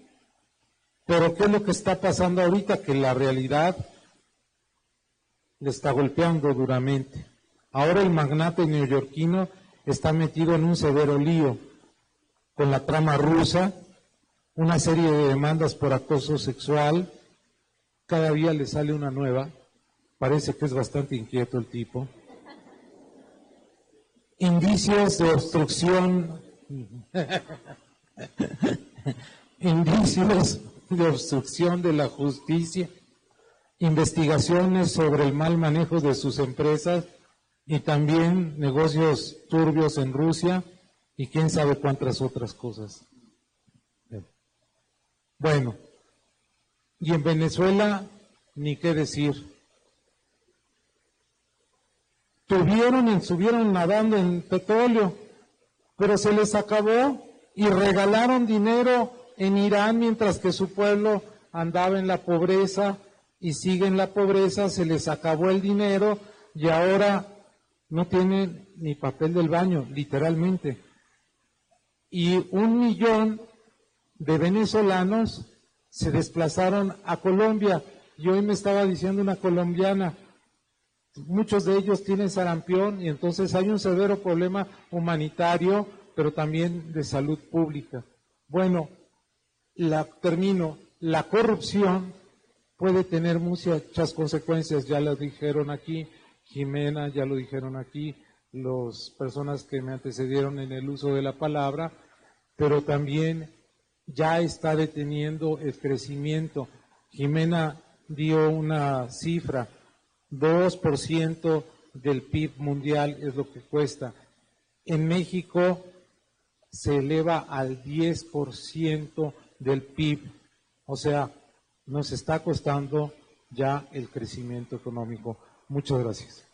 Pero ¿qué es lo que está pasando ahorita? Que la realidad le está golpeando duramente. Ahora el magnate neoyorquino está metido en un severo lío con la trama rusa, una serie de demandas por acoso sexual. Cada día le sale una nueva. Parece que es bastante inquieto el tipo. Indicios de obstrucción, indicios de obstrucción de la justicia, investigaciones sobre el mal manejo de sus empresas y también negocios turbios en Rusia y quién sabe cuántas otras cosas. Bueno, y en Venezuela, ni qué decir. Estuvieron nadando en petróleo, pero se les acabó y regalaron dinero en Irán mientras que su pueblo andaba en la pobreza y sigue en la pobreza, se les acabó el dinero y ahora no tienen ni papel del baño, literalmente. Y 1 millón de venezolanos se desplazaron a Colombia y hoy me estaba diciendo una colombiana, muchos de ellos tienen sarampión y entonces hay un severo problema humanitario, pero también de salud pública. Bueno, termino. La corrupción puede tener muchas consecuencias, ya lo dijeron aquí, Jimena, ya lo dijeron aquí, las personas que me antecedieron en el uso de la palabra, pero también ya está deteniendo el crecimiento. Jimena dio una cifra, 2% del PIB mundial es lo que cuesta. En México se eleva al 10% del PIB, o sea, nos está costando ya el crecimiento económico. Muchas gracias.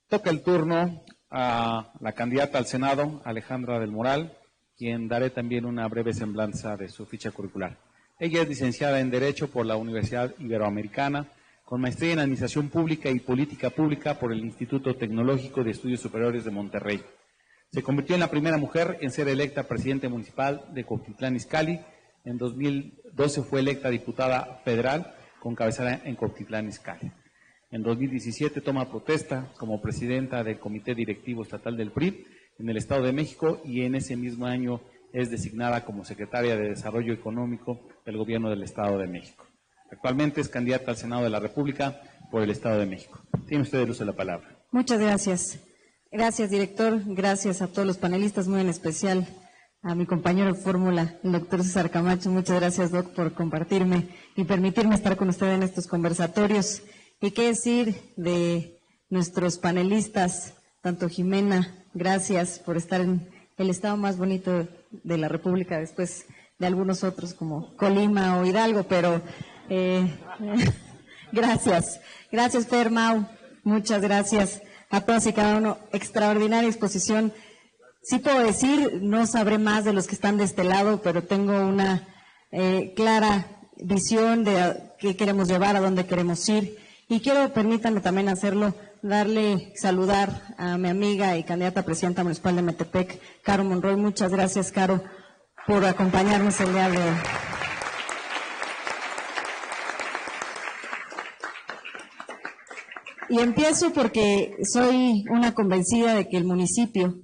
Toca el turno a la candidata al Senado, Alejandra del Moral, quien daré también una breve semblanza de su ficha curricular. Ella es licenciada en Derecho por la Universidad Iberoamericana, con maestría en Administración Pública y Política Pública por el Instituto Tecnológico de Estudios Superiores de Monterrey. Se convirtió en la primera mujer en ser electa presidente municipal de Cuautitlán Izcalli. En 2012 fue electa diputada federal con cabecera en Cuautitlán Izcalli. En 2017 toma protesta como presidenta del Comité Directivo Estatal del PRI en el Estado de México y en ese mismo año es designada como secretaria de Desarrollo Económico del Gobierno del Estado de México. Actualmente es candidata al Senado de la República por el Estado de México. Tiene usted el uso de la palabra. Muchas gracias. Gracias, director. Gracias a todos los panelistas, muy en especial a mi compañero de fórmula, el doctor César Camacho. Muchas gracias, doc, por compartirme y permitirme estar con usted en estos conversatorios. Y qué decir de nuestros panelistas, tanto Jimena, gracias por estar en el estado más bonito de la República, después de algunos otros como Colima o Hidalgo, pero gracias. Gracias, Fer, Mau, muchas gracias a todos y cada uno. Extraordinaria exposición. Sí puedo decir, no sabré más de los que están de este lado, pero tengo una clara visión de qué queremos llevar, a dónde queremos ir. Y quiero, permítanme también hacerlo, saludar a mi amiga y candidata a presidenta municipal de Metepec, Caro Monroy. Muchas gracias, Caro, por acompañarnos el día de hoy. Y empiezo porque soy una convencida de que el municipio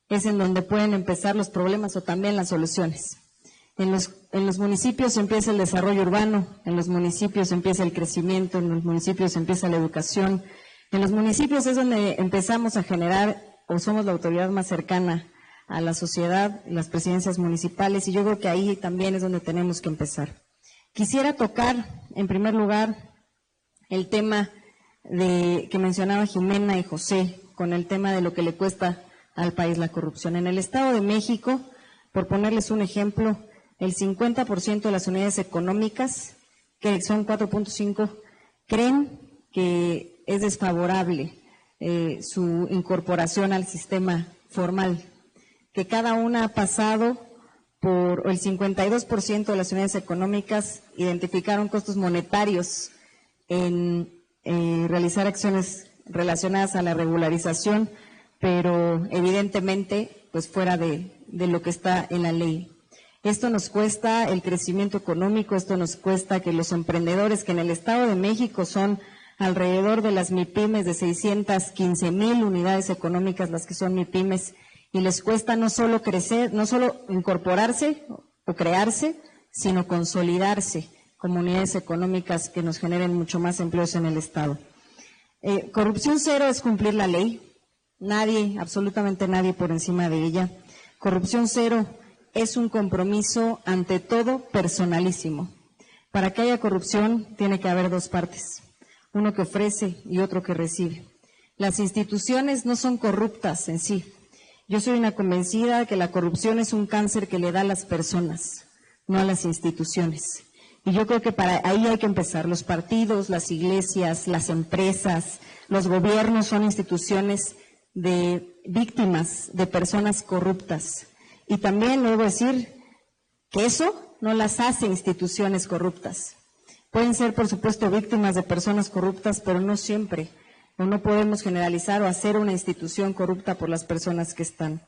es en donde pueden empezar los problemas o también las soluciones. En los municipios empieza el desarrollo urbano, en los municipios empieza el crecimiento, en los municipios empieza la educación. En los municipios es donde empezamos a generar, o somos la autoridad más cercana a la sociedad, las presidencias municipales, y yo creo que ahí también es donde tenemos que empezar. Quisiera tocar, en primer lugar, el tema que mencionaba Jimena y José, con el tema de lo que le cuesta al país la corrupción. En el Estado de México, por ponerles un ejemplo, el 50% de las unidades económicas, que son 4.5, creen que es desfavorable su incorporación al sistema formal, que cada una ha pasado por el 52% de las unidades económicas identificaron costos monetarios en realizar acciones relacionadas a la regularización, pero evidentemente pues fuera de lo que está en la ley. Esto nos cuesta el crecimiento económico, esto nos cuesta que los emprendedores, que en el Estado de México son alrededor de las MIPYMES de 615,000 unidades económicas las que son MIPYMES, y les cuesta no solo crecer, no solo incorporarse o crearse, sino consolidarse como unidades económicas que nos generen mucho más empleos en el Estado. Corrupción cero es cumplir la ley, nadie, absolutamente nadie por encima de ella. Corrupción cero es un compromiso ante todo personalísimo. Para que haya corrupción tiene que haber dos partes, uno que ofrece y otro que recibe. Las instituciones no son corruptas en sí. Yo soy una convencida de que la corrupción es un cáncer que le da a las personas, no a las instituciones. Y yo creo que para ahí hay que empezar. Los partidos, las iglesias, las empresas, los gobiernos son instituciones de víctimas de personas corruptas. Y también debo decir que eso no las hace instituciones corruptas. Pueden ser, por supuesto, víctimas de personas corruptas, pero no siempre. No podemos generalizar o hacer una institución corrupta por las personas que están.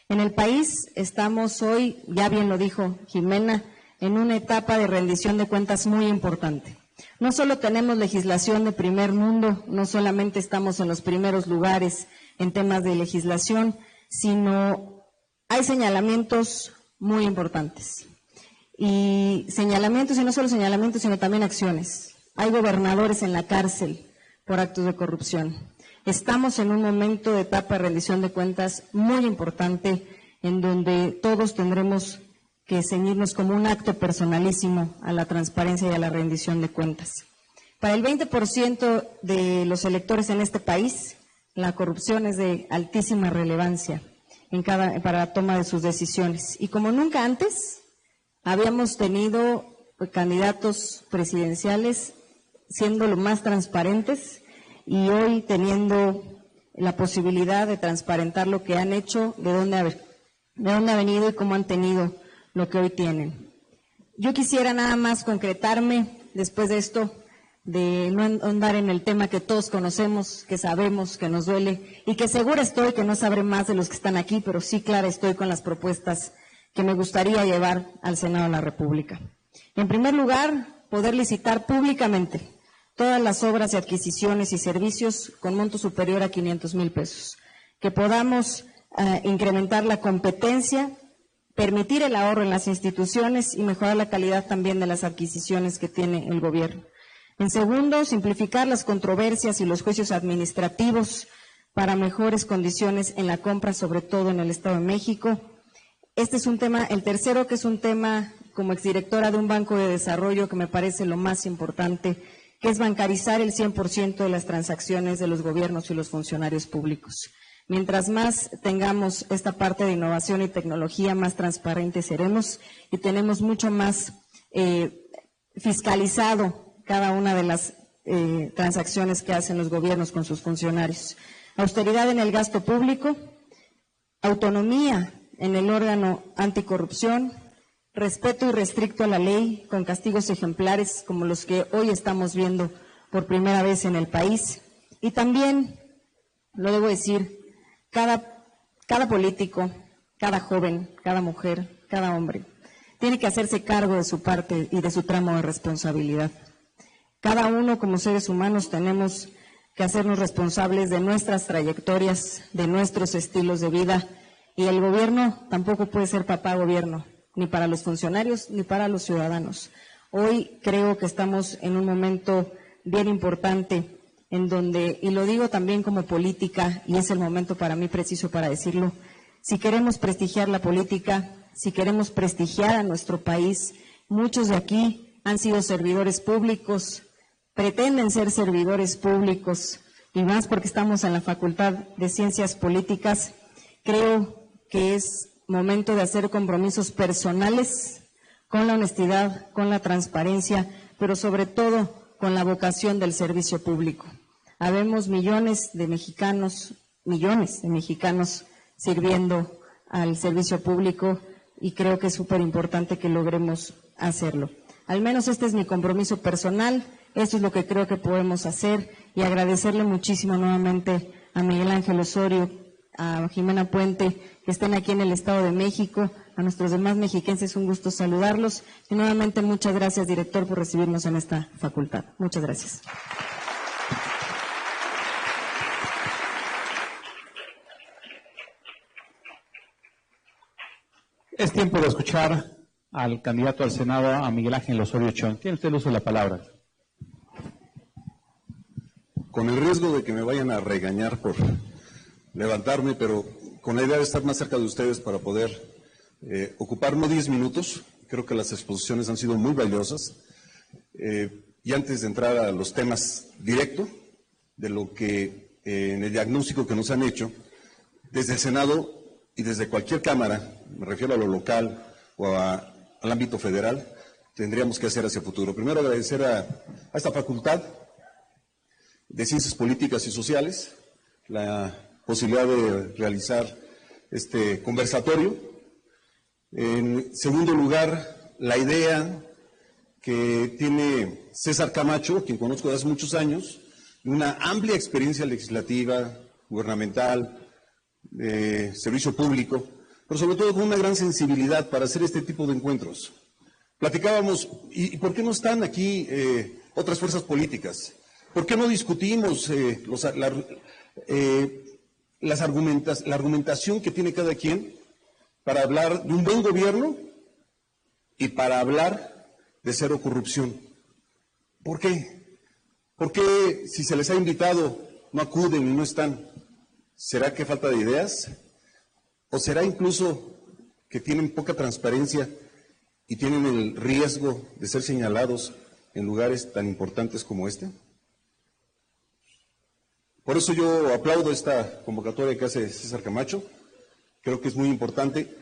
En el país estamos hoy, ya bien lo dijo Jimena, en una etapa de rendición de cuentas muy importante. No solo tenemos legislación de primer mundo, no solamente estamos en los primeros lugares en temas de legislación, sino hay señalamientos muy importantes. Y señalamientos, y no solo señalamientos, sino también acciones. Hay gobernadores en la cárcel por actos de corrupción. Estamos en un momento de etapa de rendición de cuentas muy importante, en donde todos tendremos que ceñirnos como un acto personalísimo a la transparencia y a la rendición de cuentas. Para el 20% de los electores en este país, la corrupción es de altísima relevancia para la toma de sus decisiones. Y como nunca antes, habíamos tenido candidatos presidenciales siendo lo más transparentes y hoy teniendo la posibilidad de transparentar lo que han hecho, de dónde ha venido y cómo han tenido lo que hoy tienen. Yo quisiera nada más concretarme después de esto, de no andar en el tema que todos conocemos, que sabemos, que nos duele y que segura estoy que no sabré más de los que están aquí, pero sí clara estoy con las propuestas que me gustaría llevar al Senado de la República. En primer lugar, poder licitar públicamente todas las obras y adquisiciones y servicios con monto superior a 500,000 pesos, que podamos incrementar la competencia, permitir el ahorro en las instituciones y mejorar la calidad también de las adquisiciones que tiene el gobierno. En segundo, simplificar las controversias y los juicios administrativos para mejores condiciones en la compra, sobre todo en el Estado de México. Este es un tema, el tercero, que es un tema como exdirectora de un banco de desarrollo que me parece lo más importante, que es bancarizar el 100% de las transacciones de los gobiernos y los funcionarios públicos. Mientras más tengamos esta parte de innovación y tecnología, más transparentes seremos y tenemos mucho más fiscalizado cada una de las transacciones que hacen los gobiernos con sus funcionarios. Austeridad en el gasto público, autonomía en el órgano anticorrupción, respeto irrestricto a la ley con castigos ejemplares como los que hoy estamos viendo por primera vez en el país. Y también, lo debo decir, cada político, cada joven, cada mujer, cada hombre, tiene que hacerse cargo de su parte y de su tramo de responsabilidad. Cada uno como seres humanos tenemos que hacernos responsables de nuestras trayectorias, de nuestros estilos de vida, y el gobierno tampoco puede ser papá gobierno, ni para los funcionarios ni para los ciudadanos. Hoy creo que estamos en un momento bien importante en donde, y lo digo también como política, y es el momento para mí preciso para decirlo, Si queremos prestigiar la política, si queremos prestigiar a nuestro país, muchos de aquí han sido servidores públicos, pretenden ser servidores públicos, y más porque estamos en la Facultad de Ciencias Políticas. Creo que es momento de hacer compromisos personales con la honestidad, con la transparencia, pero sobre todo con la vocación del servicio público. Habemos millones de mexicanos sirviendo al servicio público y creo que es súper importante que logremos hacerlo. Al menos este es mi compromiso personal, esto es lo que creo que podemos hacer y agradecerle muchísimo nuevamente a Miguel Ángel Osorio, a Jimena Puente, que estén aquí en el Estado de México, a nuestros demás mexiquenses, un gusto saludarlos y nuevamente muchas gracias, director, por recibirnos en esta facultad. Muchas gracias. Es tiempo de escuchar al candidato al Senado, a Miguel Ángel Osorio Chong. Tiene usted el uso de la palabra. Con el riesgo de que me vayan a regañar por levantarme, pero con la idea de estar más cerca de ustedes para poder ocupar no 10 minutos, creo que las exposiciones han sido muy valiosas. Y antes de entrar a los temas directos de lo que en el diagnóstico que nos han hecho, desde el Senado y desde cualquier Cámara, me refiero a lo local o al ámbito federal, tendríamos que hacer hacia el futuro. Primero agradecer a esta Facultad de Ciencias Políticas y Sociales la posibilidad de realizar este conversatorio. En segundo lugar, la idea que tiene César Camacho, quien conozco desde hace muchos años, una amplia experiencia legislativa, gubernamental, de servicio público, pero sobre todo con una gran sensibilidad para hacer este tipo de encuentros. Platicábamos, ¿y por qué no están aquí otras fuerzas políticas? ¿Por qué no discutimos la argumentación que tiene cada quien para hablar de un buen gobierno y para hablar de cero corrupción? ¿Por qué? ¿Por qué si se les ha invitado no acuden y no están? ¿Será que falta de ideas? ¿O será incluso que tienen poca transparencia y tienen el riesgo de ser señalados en lugares tan importantes como este? Por eso yo aplaudo esta convocatoria que hace César Camacho, creo que es muy importante.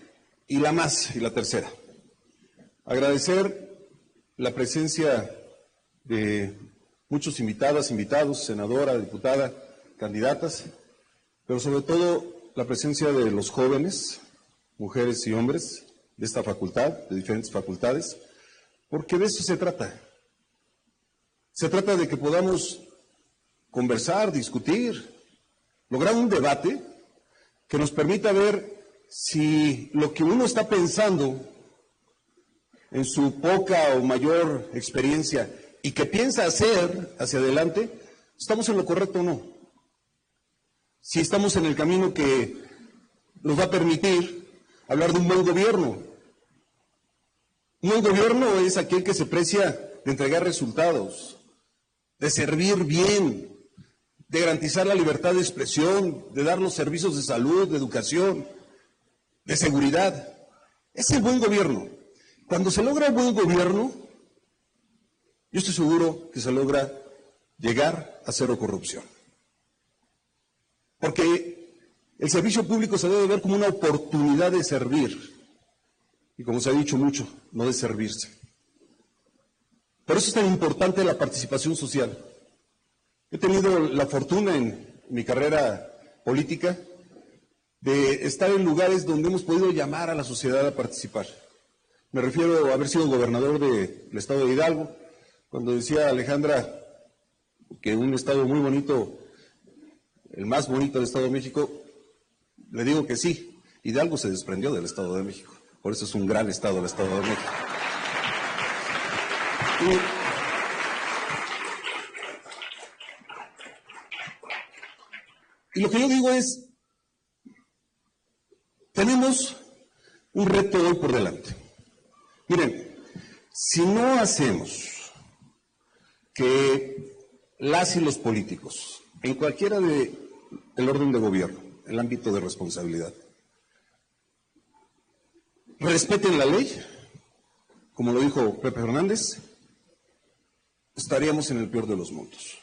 Y la tercera, agradecer la presencia de muchos invitados, senadora, diputada, candidatas, pero sobre todo la presencia de los jóvenes, mujeres y hombres de esta facultad, de diferentes facultades, porque de eso se trata. Se trata de que podamos conversar, discutir, lograr un debate que nos permita ver si lo que uno está pensando en su poca o mayor experiencia y que piensa hacer hacia adelante, estamos en lo correcto o no. Si estamos en el camino que nos va a permitir hablar de un buen gobierno. Un buen gobierno es aquel que se precia de entregar resultados, de servir bien, de garantizar la libertad de expresión, de dar los servicios de salud, de educación, de seguridad. Es el buen gobierno. Cuando se logra un buen gobierno, yo estoy seguro que se logra llegar a cero corrupción. Porque el servicio público se debe ver como una oportunidad de servir. Y como se ha dicho mucho, no de servirse. Por eso es tan importante la participación social. He tenido la fortuna en mi carrera política de estar en lugares donde hemos podido llamar a la sociedad a participar. Me refiero a haber sido gobernador del estado de Hidalgo, cuando decía Alejandra que un estado muy bonito, el más bonito del Estado de México, le digo que sí, Hidalgo se desprendió del Estado de México, por eso es un gran estado el Estado de México. Y lo que yo digo es, tenemos un reto hoy por delante. Miren, si no hacemos que las y los políticos, en cualquiera del orden de gobierno, el ámbito de responsabilidad, respeten la ley, como lo dijo Pepe Fernández, estaríamos en el peor de los mundos.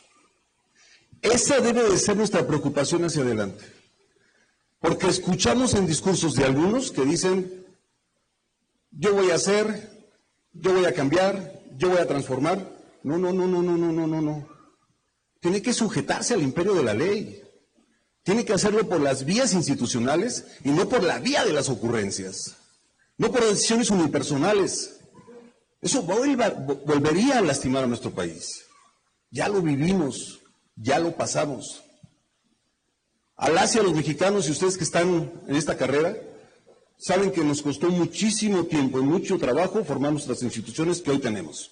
Esa debe de ser nuestra preocupación hacia adelante, porque escuchamos en discursos de algunos que dicen, yo voy a hacer, yo voy a cambiar, yo voy a transformar. No, no, no, no, no, no, no, no, no. Tiene que sujetarse al imperio de la ley. Tiene que hacerlo por las vías institucionales y no por la vía de las ocurrencias. No por decisiones unipersonales. Eso volvería a lastimar a nuestro país. Ya lo vivimos, ya lo pasamos. A los mexicanos y ustedes que están en esta carrera, saben que nos costó muchísimo tiempo y mucho trabajo formar nuestras instituciones que hoy tenemos.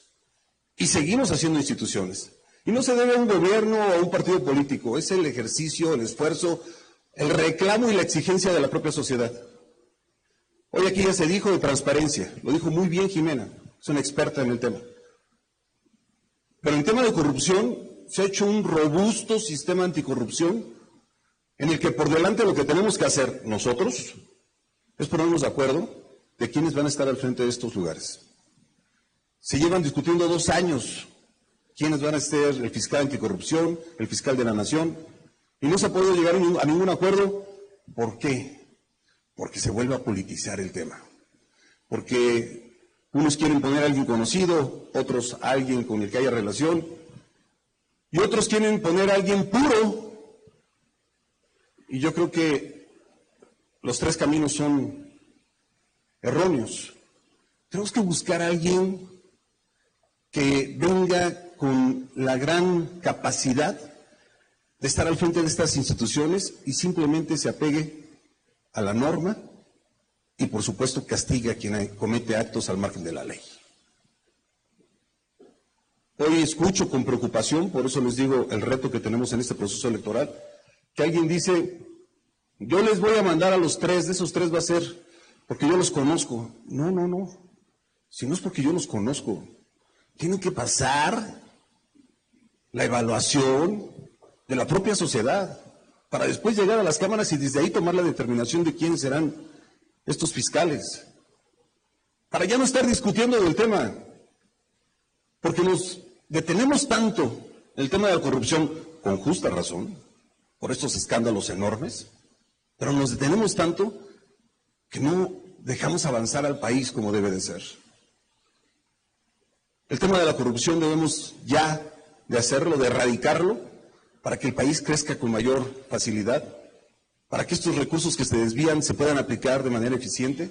Y seguimos haciendo instituciones. Y no se debe a un gobierno o a un partido político, es el ejercicio, el esfuerzo, el reclamo y la exigencia de la propia sociedad. Hoy aquí ya se dijo de transparencia, lo dijo muy bien Jimena, es una experta en el tema. Pero en tema de corrupción se ha hecho un robusto sistema anticorrupción en el que por delante lo que tenemos que hacer nosotros es ponernos de acuerdo de quiénes van a estar al frente de estos lugares. Se llevan discutiendo 2 años quiénes van a ser el fiscal anticorrupción, el fiscal de la nación, y no se ha podido llegar a ningún acuerdo. ¿Por qué? Porque se vuelve a politizar el tema. Porque unos quieren poner a alguien conocido, otros a alguien con el que haya relación, y otros quieren poner a alguien puro. Y yo creo que los 3 caminos son erróneos. Tenemos que buscar a alguien que venga con la gran capacidad de estar al frente de estas instituciones y simplemente se apegue a la norma y, por supuesto, castigue a quien comete actos al margen de la ley. Hoy escucho con preocupación, por eso les digo el reto que tenemos en este proceso electoral, que alguien dice, yo les voy a mandar a los 3, de esos 3 va a ser porque yo los conozco. No, no, no, si no es porque yo los conozco, tienen que pasar la evaluación de la propia sociedad para después llegar a las cámaras y desde ahí tomar la determinación de quiénes serán estos fiscales. Para ya no estar discutiendo del tema, porque nos detenemos tanto en el tema de la corrupción, con justa razón, por estos escándalos enormes, pero nos detenemos tanto que no dejamos avanzar al país como debe de ser. El tema de la corrupción debemos ya de hacerlo, de erradicarlo, para que el país crezca con mayor facilidad, para que estos recursos que se desvían se puedan aplicar de manera eficiente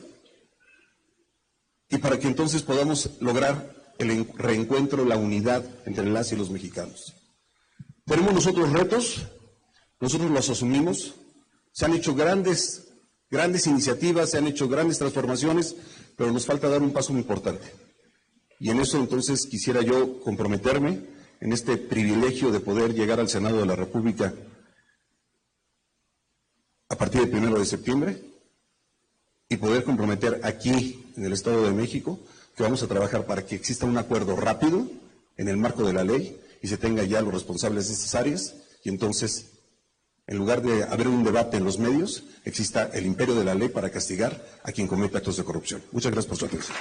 y para que entonces podamos lograr el reencuentro, la unidad entre las y los mexicanos. Tenemos nosotros retos, nosotros los asumimos, se han hecho grandes iniciativas, se han hecho grandes transformaciones, pero nos falta dar un paso muy importante. Y en eso entonces quisiera yo comprometerme en este privilegio de poder llegar al Senado de la República a partir del 1 de septiembre y poder comprometer aquí en el Estado de México que vamos a trabajar para que exista un acuerdo rápido en el marco de la ley y se tenga ya los responsables de estas áreas y entonces, en lugar de haber un debate en los medios, exista el imperio de la ley para castigar a quien cometa actos de corrupción. Muchas gracias por su atención.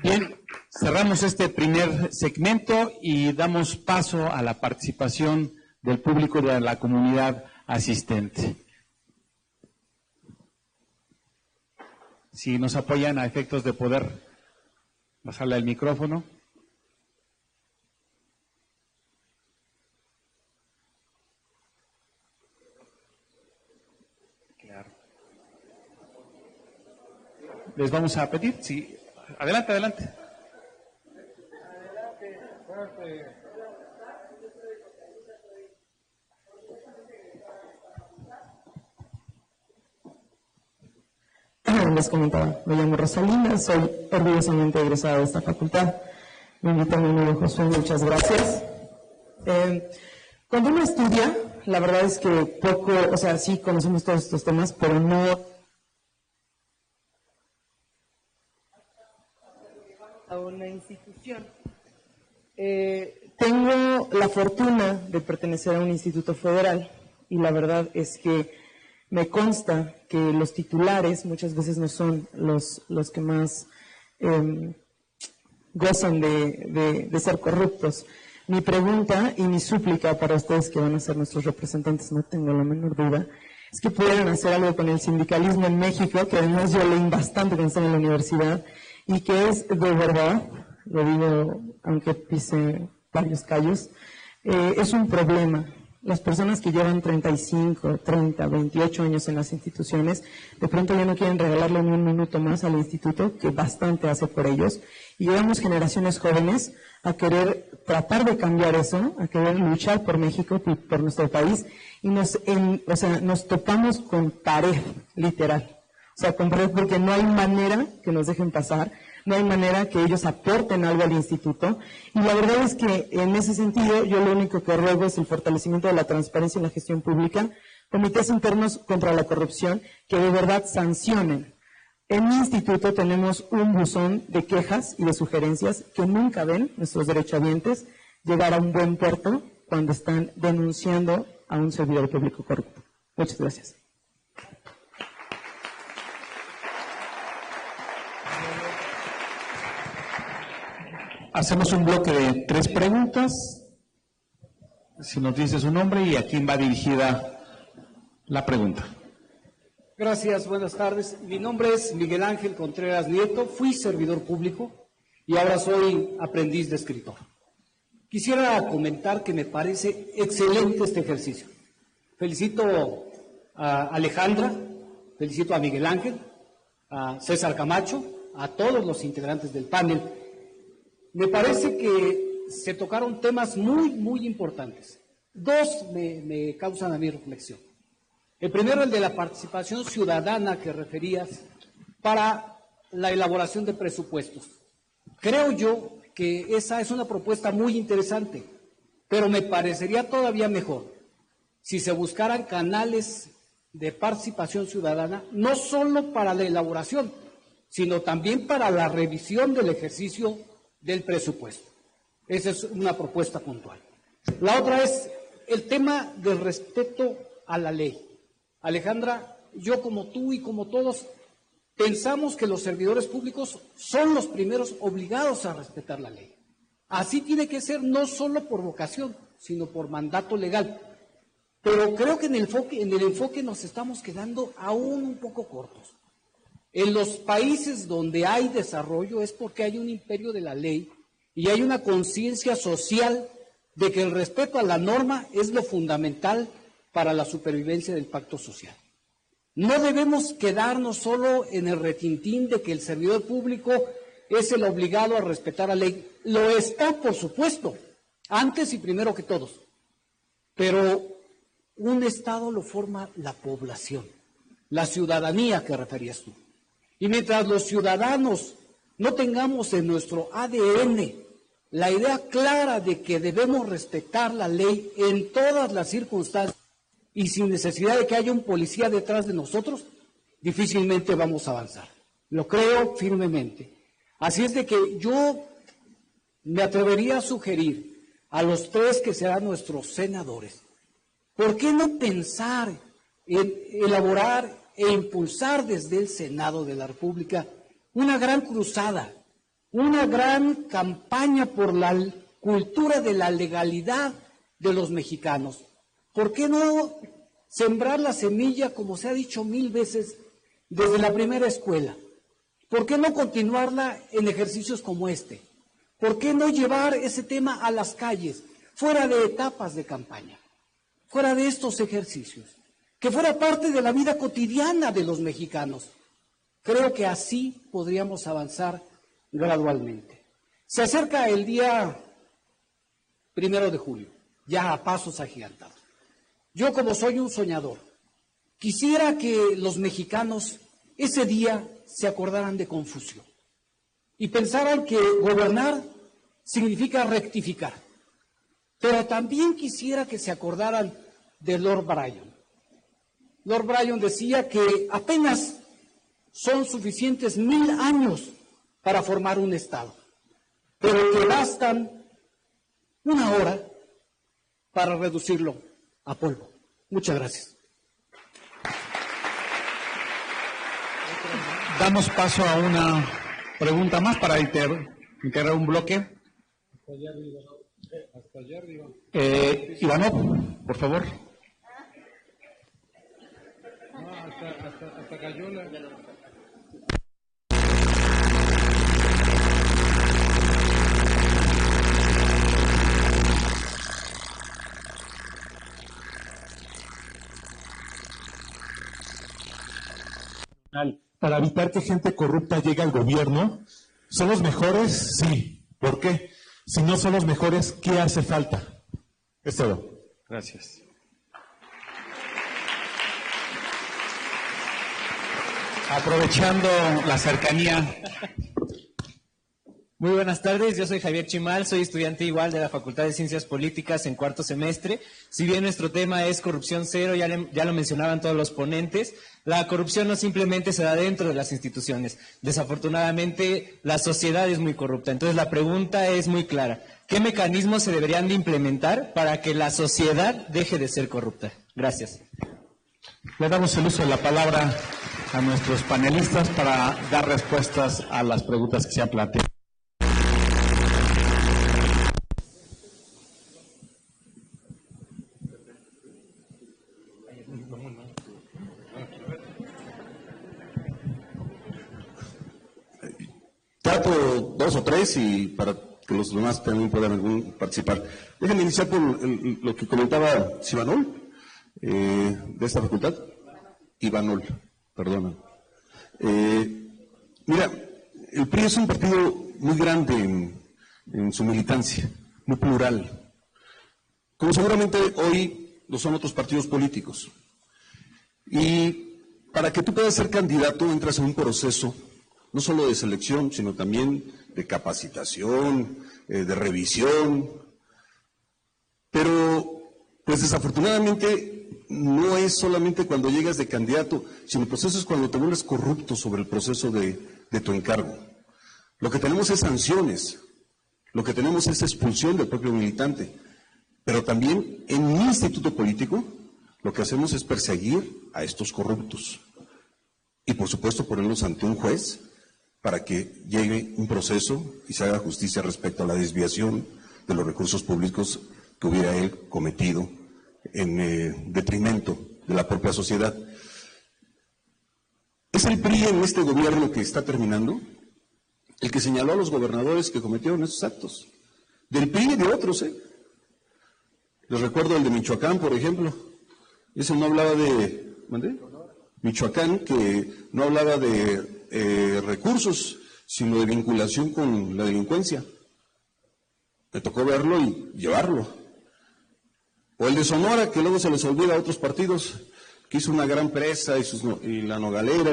Bien, cerramos este primer segmento y damos paso a la participación del público de la comunidad asistente. Si nos apoyan a efectos de poder bajarle el micrófono. Claro. Les vamos a pedir, sí. Adelante, adelante. Les comentaba, me llamo Rosalinda, soy orgullosamente egresada de esta facultad. Me invita mi amigo Josué, muchas gracias. Cuando uno estudia, la verdad es que poco, o sea, sí conocemos todos estos temas, pero no a una institución. Tengo la fortuna de pertenecer a un instituto federal y la verdad es que me consta que los titulares muchas veces no son los que más gozan de ser corruptos. Mi pregunta y mi súplica para ustedes que van a ser nuestros representantes, no tengo la menor duda, es que pudieran hacer algo con el sindicalismo en México, que además yo leí bastante cuando estaba en la universidad, y que es de verdad, lo digo aunque pise varios callos, es un problema. Las personas que llevan 35, 30, 28 años en las instituciones, de pronto ya no quieren regalarle ni un minuto más al instituto, que bastante hace por ellos, y llevamos generaciones jóvenes a querer tratar de cambiar eso, a querer luchar por México y por nuestro país, y nos topamos con pared, literal. O sea, con pared porque no hay manera que nos dejen pasar, no hay manera que ellos aporten algo al instituto, y la verdad es que en ese sentido yo lo único que ruego es el fortalecimiento de la transparencia en la gestión pública, comités internos contra la corrupción que de verdad sancionen. En mi instituto tenemos un buzón de quejas y de sugerencias que nunca ven nuestros derechohabientes llegar a un buen puerto cuando están denunciando a un servidor público corrupto. Muchas gracias. Hacemos un bloque de 3 preguntas. Si nos dice su nombre y a quién va dirigida la pregunta. Gracias, buenas tardes. Mi nombre es Miguel Ángel Contreras Nieto, fui servidor público y ahora soy aprendiz de escritor. Quisiera comentar que me parece excelente este ejercicio. Felicito a Alejandra, felicito a Miguel Ángel, a César Camacho, a todos los integrantes del panel. Me parece que se tocaron temas muy importantes. 2 me causan a mí reflexión. El primero, el de la participación ciudadana que referías para la elaboración de presupuestos. Creo yo que esa es una propuesta muy interesante, pero me parecería todavía mejor si se buscaran canales de participación ciudadana, no solo para la elaboración, sino también para la revisión del ejercicio del presupuesto. Esa es una propuesta puntual. La otra es el tema del respeto a la ley. Alejandra, yo como tú y como todos pensamos que los servidores públicos son los primeros obligados a respetar la ley. Así tiene que ser, no solo por vocación, sino por mandato legal. Pero creo que en el enfoque nos estamos quedando aún un poco cortos. En los países donde hay desarrollo es porque hay un imperio de la ley y hay una conciencia social de que el respeto a la norma es lo fundamental para la supervivencia del pacto social. No debemos quedarnos solo en el retintín de que el servidor público es el obligado a respetar la ley. Lo está, por supuesto, antes y primero que todos. Pero un Estado lo forma la población, la ciudadanía que referías tú. Y mientras los ciudadanos no tengamos en nuestro ADN la idea clara de que debemos respetar la ley en todas las circunstancias y sin necesidad de que haya un policía detrás de nosotros, difícilmente vamos a avanzar. Lo creo firmemente. Así es de que yo me atrevería a sugerir a los 3 que serán nuestros senadores, ¿por qué no pensar en elaborar e impulsar desde el Senado de la República una gran cruzada, una gran campaña por la cultura de la legalidad de los mexicanos? ¿Por qué no sembrar la semilla, como se ha dicho 1000 veces, desde la primera escuela? ¿Por qué no continuarla en ejercicios como este? ¿Por qué no llevar ese tema a las calles, fuera de etapas de campaña, fuera de estos ejercicios? Que fuera parte de la vida cotidiana de los mexicanos. Creo que así podríamos avanzar gradualmente. Se acerca el día 1 de julio, ya a pasos agigantados. Yo, como soy un soñador, quisiera que los mexicanos ese día se acordaran de Confucio y pensaran que gobernar significa rectificar. Pero también quisiera que se acordaran de Lord Bryan. Lord Bryan decía que apenas son suficientes 1000 años para formar un Estado, pero que bastan una hora para reducirlo a polvo. Muchas gracias. Damos paso a una pregunta más para integrar un bloque. Ivanov, por favor. Hasta Cayola. Para evitar que gente corrupta llegue al gobierno. ¿Son los mejores? Sí. ¿Por qué? Si no son los mejores, ¿qué hace falta? Es todo. Gracias. Aprovechando la cercanía. Muy buenas tardes, yo soy Javier Chimal, soy estudiante igual de la Facultad de Ciencias Políticas en cuarto semestre. Si bien nuestro tema es corrupción cero, ya lo mencionaban todos los ponentes, la corrupción no simplemente se da dentro de las instituciones. Desafortunadamente, la sociedad es muy corrupta. Entonces, la pregunta es muy clara. ¿Qué mecanismos se deberían de implementar para que la sociedad deje de ser corrupta? Gracias. Le damos el uso de la palabra a nuestros panelistas para dar respuestas a las preguntas que se han planteado. Trato dos o tres y para que los demás también puedan participar. Déjenme iniciar por lo que comentaba Ivanol, de esta facultad. Ivanol, perdona. Mira, el PRI es un partido muy grande en su militancia, muy plural, como seguramente hoy lo son otros partidos políticos. Y para que tú puedas ser candidato entras en un proceso no solo de selección, sino también de capacitación, de revisión. Pero, pues desafortunadamente, no es solamente cuando llegas de candidato, sino el proceso es cuando te vuelves corrupto sobre el proceso de tu encargo. Lo que tenemos es sanciones, lo que tenemos es expulsión del propio militante. Pero también en mi instituto político, lo que hacemos es perseguir a estos corruptos. Y por supuesto ponerlos ante un juez para que llegue un proceso y se haga justicia respecto a la desviación de los recursos públicos que hubiera él cometido en detrimento de la propia sociedad. Es el PRI en este gobierno que está terminando el que señaló a los gobernadores que cometieron esos actos. Del PRI y de otros, Les recuerdo el de Michoacán, por ejemplo. Ese no hablaba de... ¿Mandé? Michoacán, que no hablaba de recursos, sino de vinculación con la delincuencia. Me tocó verlo y llevarlo. O el de Sonora, que luego se les olvida a otros partidos, que hizo una gran presa y la Nogalera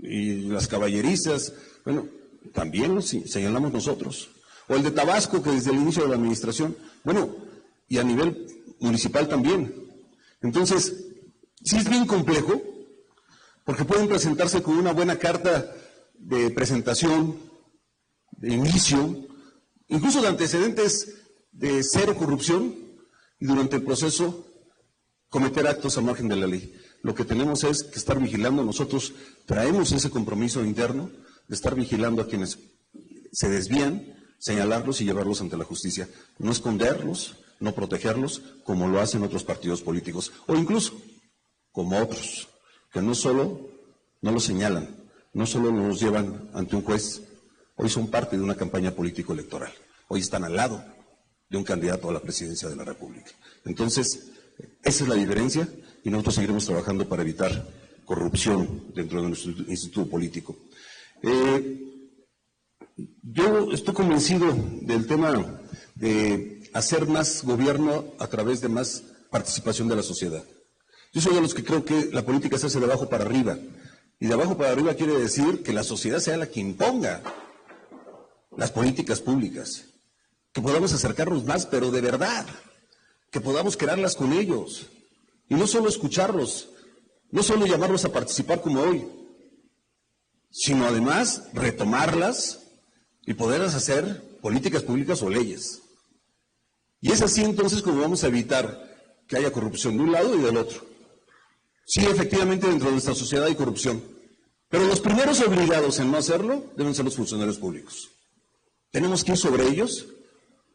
y las caballerizas. Bueno, también lo señalamos nosotros. O el de Tabasco, que desde el inicio de la administración, bueno, y a nivel municipal también. Entonces, sí es bien complejo, porque pueden presentarse con una buena carta de presentación, de inicio, incluso de antecedentes de cero corrupción, y durante el proceso cometer actos a margen de la ley. Lo que tenemos es que estar vigilando, nosotros traemos ese compromiso interno de estar vigilando a quienes se desvían, señalarlos y llevarlos ante la justicia, no esconderlos, no protegerlos, como lo hacen otros partidos políticos, o incluso como otros, que no solo no los señalan, no solo nos llevan ante un juez, hoy son parte de una campaña político-electoral, hoy están al lado de un candidato a la presidencia de la República. Entonces, esa es la diferencia y nosotros seguiremos trabajando para evitar corrupción dentro de nuestro instituto político. Yo estoy convencido del tema de hacer más gobierno a través de más participación de la sociedad. Yo soy de los que creo que la política se hace de abajo para arriba. Y de abajo para arriba quiere decir que la sociedad sea la que imponga las políticas públicas. Que podamos acercarnos más, pero de verdad. Que podamos crearlas con ellos. Y no solo escucharlos, no solo llamarlos a participar como hoy, sino además retomarlas y poderlas hacer políticas públicas o leyes. Y es así entonces como vamos a evitar que haya corrupción de un lado y del otro. Sí, efectivamente, dentro de nuestra sociedad hay corrupción, pero los primeros obligados en no hacerlo deben ser los funcionarios públicos. Tenemos que ir sobre ellos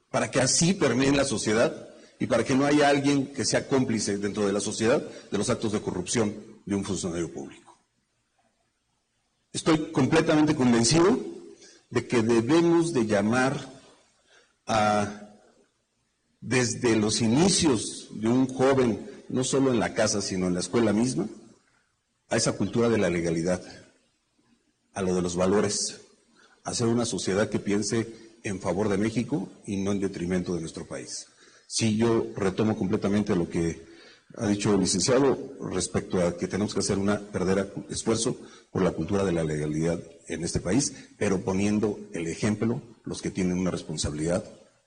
para que así permeen la sociedad y para que no haya alguien que sea cómplice dentro de la sociedad de los actos de corrupción de un funcionario público. Estoy completamente convencido de que debemos de llamar desde los inicios de un joven, no solo en la casa, sino en la escuela misma, a esa cultura de la legalidad, a lo de los valores, a hacer una sociedad que piense en favor de México y no en detrimento de nuestro país. Sí, yo retomo completamente lo que ha dicho el licenciado respecto a que tenemos que hacer un verdadero esfuerzo por la cultura de la legalidad en este país, pero poniendo el ejemplo los que tienen una responsabilidad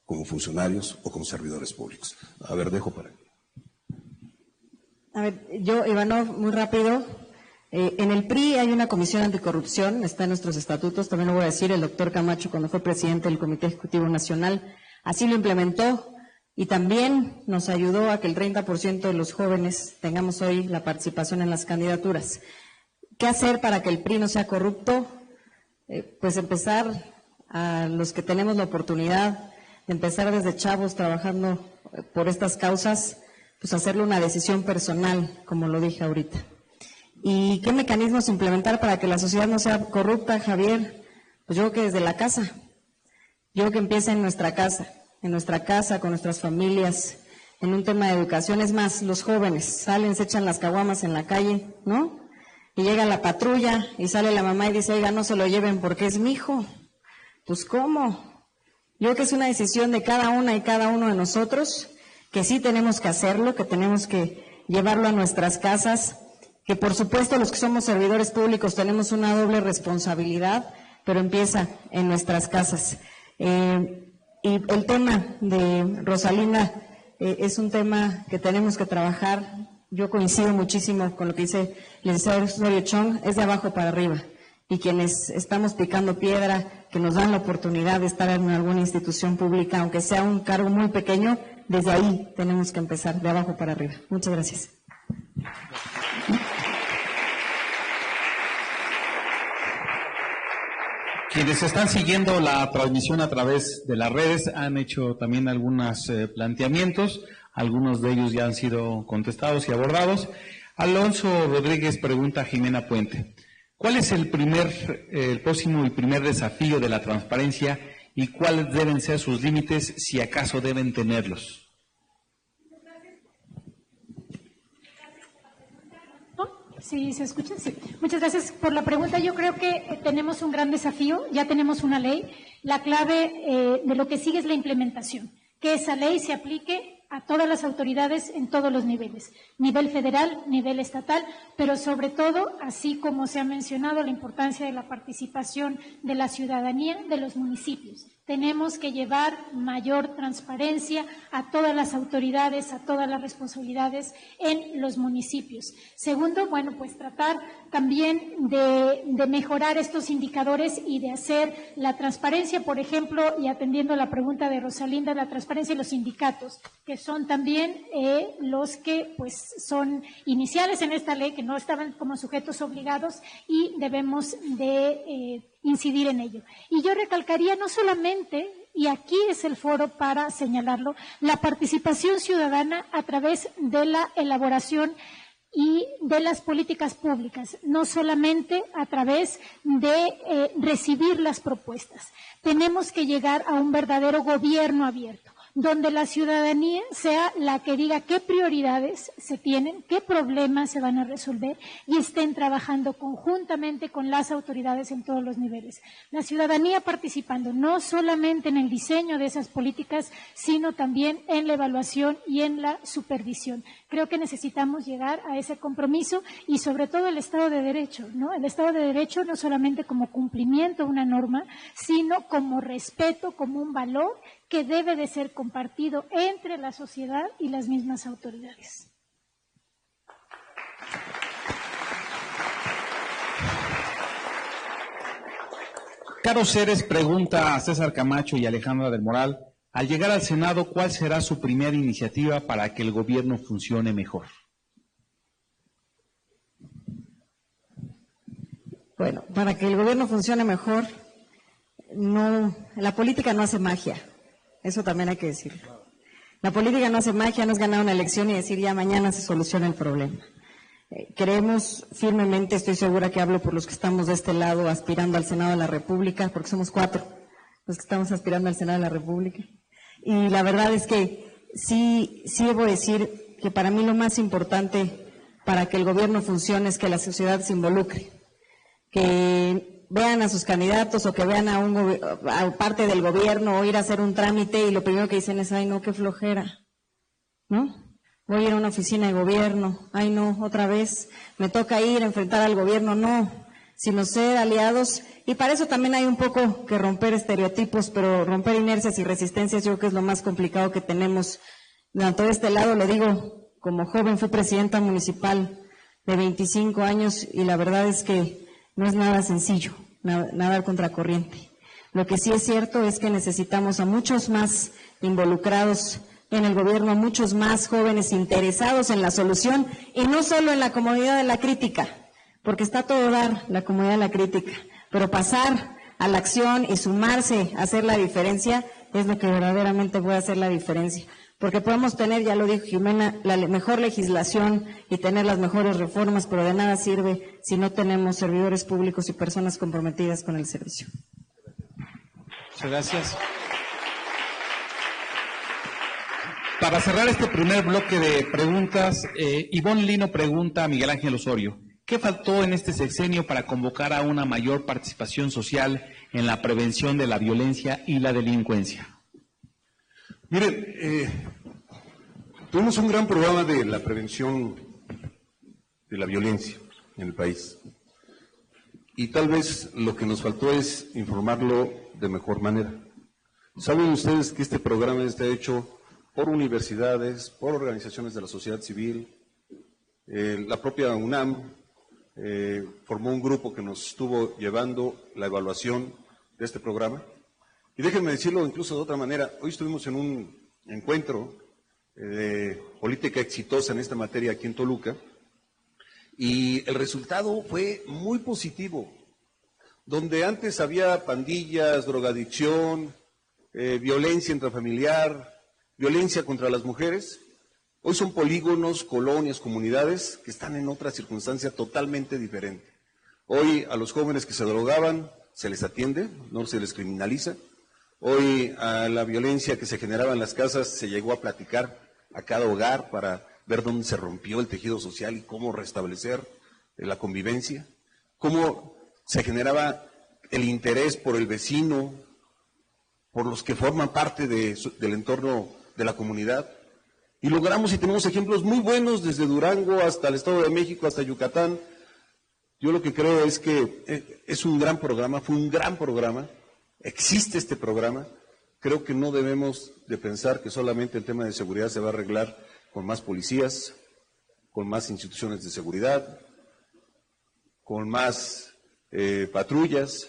como funcionarios o como servidores públicos. A ver, dejo para... A ver, yo, Ivanov, muy rápido. En el PRI hay una comisión anticorrupción, está en nuestros estatutos, también lo voy a decir, el doctor Camacho, cuando fue presidente del Comité Ejecutivo Nacional, así lo implementó y también nos ayudó a que el 30% de los jóvenes tengamos hoy la participación en las candidaturas. ¿Qué hacer para que el PRI no sea corrupto? Pues empezar a los que tenemos la oportunidad de empezar desde chavos trabajando por estas causas, pues hacerle una decisión personal, como lo dije ahorita. ¿Y qué mecanismos implementar para que la sociedad no sea corrupta, Javier? Pues yo creo que desde la casa. Yo creo que empieza en nuestra casa, con nuestras familias, en un tema de educación. Es más, los jóvenes salen, se echan las caguamas en la calle, ¿no? Y llega la patrulla y sale la mamá y dice, oiga, no se lo lleven porque es mi hijo. Pues, ¿cómo? Yo creo que es una decisión de cada una y cada uno de nosotros, que sí tenemos que hacerlo, que tenemos que llevarlo a nuestras casas, que por supuesto los que somos servidores públicos tenemos una doble responsabilidad, pero empieza en nuestras casas. Y el tema de Rosalinda es un tema que tenemos que trabajar. Yo coincido muchísimo con lo que dice el licenciado Osorio Chong, es de abajo para arriba. Y quienes estamos picando piedra, que nos dan la oportunidad de estar en alguna institución pública, aunque sea un cargo muy pequeño, desde ahí tenemos que empezar, de abajo para arriba. Muchas gracias. Quienes están siguiendo la transmisión a través de las redes han hecho también algunos planteamientos, algunos de ellos ya han sido contestados y abordados. Alonso Rodríguez pregunta a Jimena Puente, ¿cuál es el próximo y primer desafío de la transparencia y cuáles deben ser sus límites, si acaso deben tenerlos? Sí, ¿se escucha? Sí. Muchas gracias por la pregunta. Yo creo que tenemos un gran desafío, ya tenemos una ley. La clave de lo que sigue es la implementación, que esa ley se aplique a todas las autoridades en todos los niveles, nivel federal, nivel estatal, pero sobre todo, así como se ha mencionado, la importancia de la participación de la ciudadanía de los municipios. Tenemos que llevar mayor transparencia a todas las autoridades, a todas las responsabilidades en los municipios. Segundo, bueno, pues tratar también de mejorar estos indicadores y de hacer la transparencia, por ejemplo, y atendiendo la pregunta de Rosalinda, la transparencia en los sindicatos, que son también los que pues son iniciales en esta ley, que no estaban como sujetos obligados y debemos de incidir en ello. Y yo recalcaría no solamente, y aquí es el foro para señalarlo, la participación ciudadana a través de la elaboración y de las políticas públicas, no solamente a través de recibir las propuestas. Tenemos que llegar a un verdadero gobierno abierto, donde la ciudadanía sea la que diga qué prioridades se tienen, qué problemas se van a resolver y estén trabajando conjuntamente con las autoridades en todos los niveles. La ciudadanía participando no solamente en el diseño de esas políticas, sino también en la evaluación y en la supervisión. Creo que necesitamos llegar a ese compromiso y sobre todo el Estado de Derecho, ¿no? El Estado de Derecho no solamente como cumplimiento de una norma, sino como respeto, como un valor que debe de ser compartido entre la sociedad y las mismas autoridades. Caro Ceres pregunta a César Camacho y Alejandra del Moral, Al llegar al Senado, ¿cuál será su primera iniciativa para que el gobierno funcione mejor? Bueno, para que el gobierno funcione mejor, la política no hace magia, eso también hay que decirlo. La política no hace magia, no es ganar una elección y decir ya mañana se soluciona el problema. Creemos firmemente, estoy segura que hablo por los que estamos de este lado aspirando al Senado de la República, porque somos 4 los que estamos aspirando al Senado de la República. Y la verdad es que sí debo decir que para mí lo más importante para que el gobierno funcione es que la sociedad se involucre, que vean a sus candidatos o que vean a parte del gobierno o ir a hacer un trámite y lo primero que dicen es, ay no, qué flojera, ¿no? Voy a ir a una oficina de gobierno, ay no, otra vez, me toca ir a enfrentar al gobierno, no, sino ser aliados, y para eso también hay un poco que romper estereotipos, pero romper inercias y resistencias yo creo que es lo más complicado que tenemos. Tanto de este lado, lo digo, como joven fui presidenta municipal de 25 años y la verdad es que no es nada sencillo, nadar contracorriente. Lo que sí es cierto es que necesitamos a muchos más involucrados en el gobierno, a muchos más jóvenes interesados en la solución y no solo en la comodidad de la crítica, porque está todo dar la comodidad de la crítica, pero pasar a la acción y sumarse a hacer la diferencia es lo que verdaderamente puede hacer la diferencia. Porque podemos tener, ya lo dijo Jimena, la mejor legislación y tener las mejores reformas, pero de nada sirve si no tenemos servidores públicos y personas comprometidas con el servicio. Muchas gracias. Para cerrar este primer bloque de preguntas, Ivonne Lino pregunta a Miguel Ángel Osorio, ¿qué faltó en este sexenio para convocar a una mayor participación social en la prevención de la violencia y la delincuencia? Miren, tuvimos un gran programa de la prevención de la violencia en el país. Y tal vez lo que nos faltó es informarlo de mejor manera. Saben ustedes que este programa está hecho por universidades, por organizaciones de la sociedad civil, la propia UNAM formó un grupo que nos estuvo llevando la evaluación de este programa. Y déjenme decirlo incluso de otra manera, hoy estuvimos en un encuentro de política exitosa en esta materia aquí en Toluca, y el resultado fue muy positivo. Donde antes había pandillas, drogadicción, violencia intrafamiliar, violencia contra las mujeres, hoy son polígonos, colonias, comunidades que están en otra circunstancia totalmente diferente. Hoy a los jóvenes que se drogaban se les atiende, no se les criminaliza. Hoy a la violencia que se generaba en las casas se llegó a platicar a cada hogar para ver dónde se rompió el tejido social y cómo restablecer la convivencia, cómo se generaba el interés por el vecino, por los que forman parte del entorno de la comunidad. Y logramos y tenemos ejemplos muy buenos desde Durango hasta el Estado de México, hasta Yucatán. Yo lo que creo es que es un gran programa, fue un gran programa, existe este programa. Creo que no debemos de pensar que solamente el tema de seguridad se va a arreglar con más policías, con más instituciones de seguridad, con más patrullas.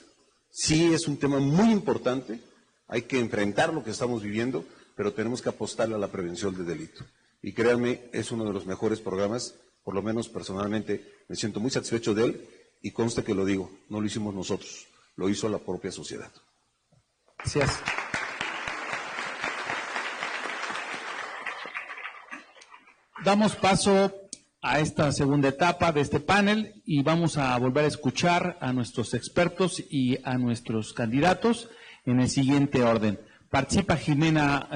Sí es un tema muy importante, hay que enfrentar lo que estamos viviendo, pero tenemos que apostarle a la prevención del delito. Y créanme, es uno de los mejores programas, por lo menos personalmente me siento muy satisfecho de él y conste que lo digo, no lo hicimos nosotros, lo hizo la propia sociedad. Gracias. Damos paso a esta segunda etapa de este panel y vamos a volver a escuchar a nuestros expertos y a nuestros candidatos en el siguiente orden. Participa Jimena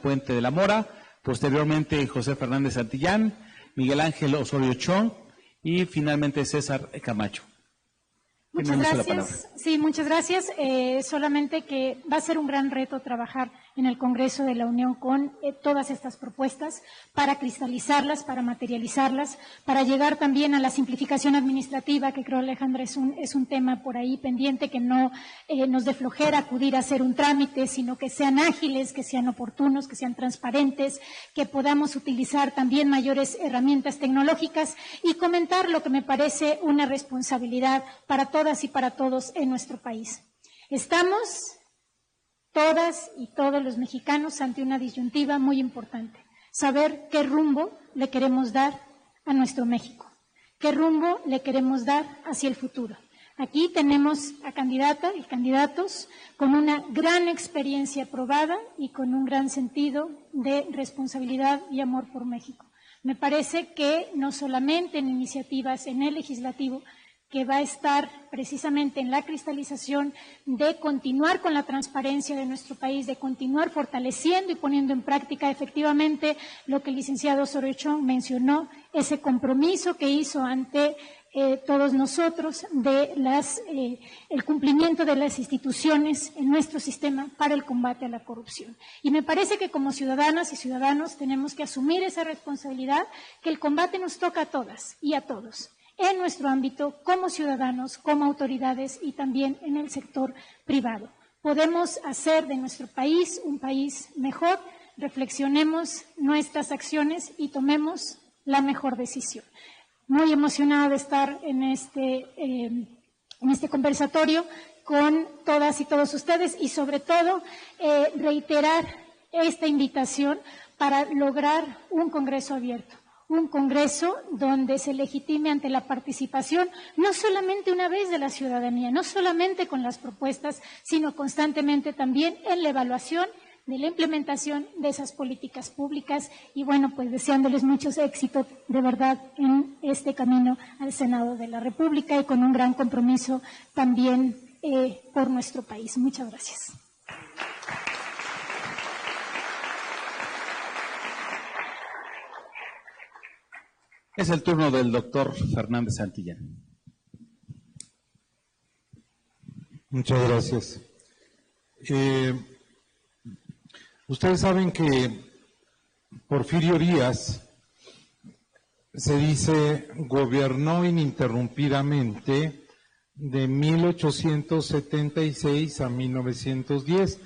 Puente de la Mora, posteriormente José Fernández Santillán, Miguel Ángel Osorio Chong y finalmente César Camacho. Muchas gracias. Sí, muchas gracias. Solamente que va a ser un gran reto trabajar en el Congreso de la Unión con todas estas propuestas para cristalizarlas, para materializarlas, para llegar también a la simplificación administrativa, que creo, Alejandra, es un tema por ahí pendiente, que no nos dé flojera acudir a hacer un trámite, sino que sean ágiles, que sean oportunos, que sean transparentes, que podamos utilizar también mayores herramientas tecnológicas y comentar lo que me parece una responsabilidad para todas y para todos en nuestro país. Estamos todas y todos los mexicanos ante una disyuntiva muy importante. Saber qué rumbo le queremos dar a nuestro México, qué rumbo le queremos dar hacia el futuro. Aquí tenemos a candidata y candidatos con una gran experiencia probada y con un gran sentido de responsabilidad y amor por México. Me parece que no solamente en iniciativas en el legislativo, que va a estar precisamente en la cristalización de continuar con la transparencia de nuestro país, de continuar fortaleciendo y poniendo en práctica efectivamente lo que el licenciado Osorio Chong mencionó, ese compromiso que hizo ante todos nosotros de el cumplimiento de las instituciones en nuestro sistema para el combate a la corrupción. Y me parece que como ciudadanas y ciudadanos tenemos que asumir esa responsabilidad, que el combate nos toca a todas y a todos, en nuestro ámbito, como ciudadanos, como autoridades y también en el sector privado. Podemos hacer de nuestro país un país mejor, reflexionemos nuestras acciones y tomemos la mejor decisión. Muy emocionada de estar en este conversatorio con todas y todos ustedes y sobre todo reiterar esta invitación para lograr un Congreso abierto. Un Congreso donde se legitime ante la participación, no solamente una vez de la ciudadanía, no solamente con las propuestas, sino constantemente también en la evaluación de la implementación de esas políticas públicas y bueno, pues deseándoles muchos éxitos de verdad en este camino al Senado de la República y con un gran compromiso también por nuestro país. Muchas gracias. Es el turno del doctor Fernández Santillán. Muchas gracias. Ustedes saben que Porfirio Díaz, se dice, gobernó ininterrumpidamente de 1876 a 1910.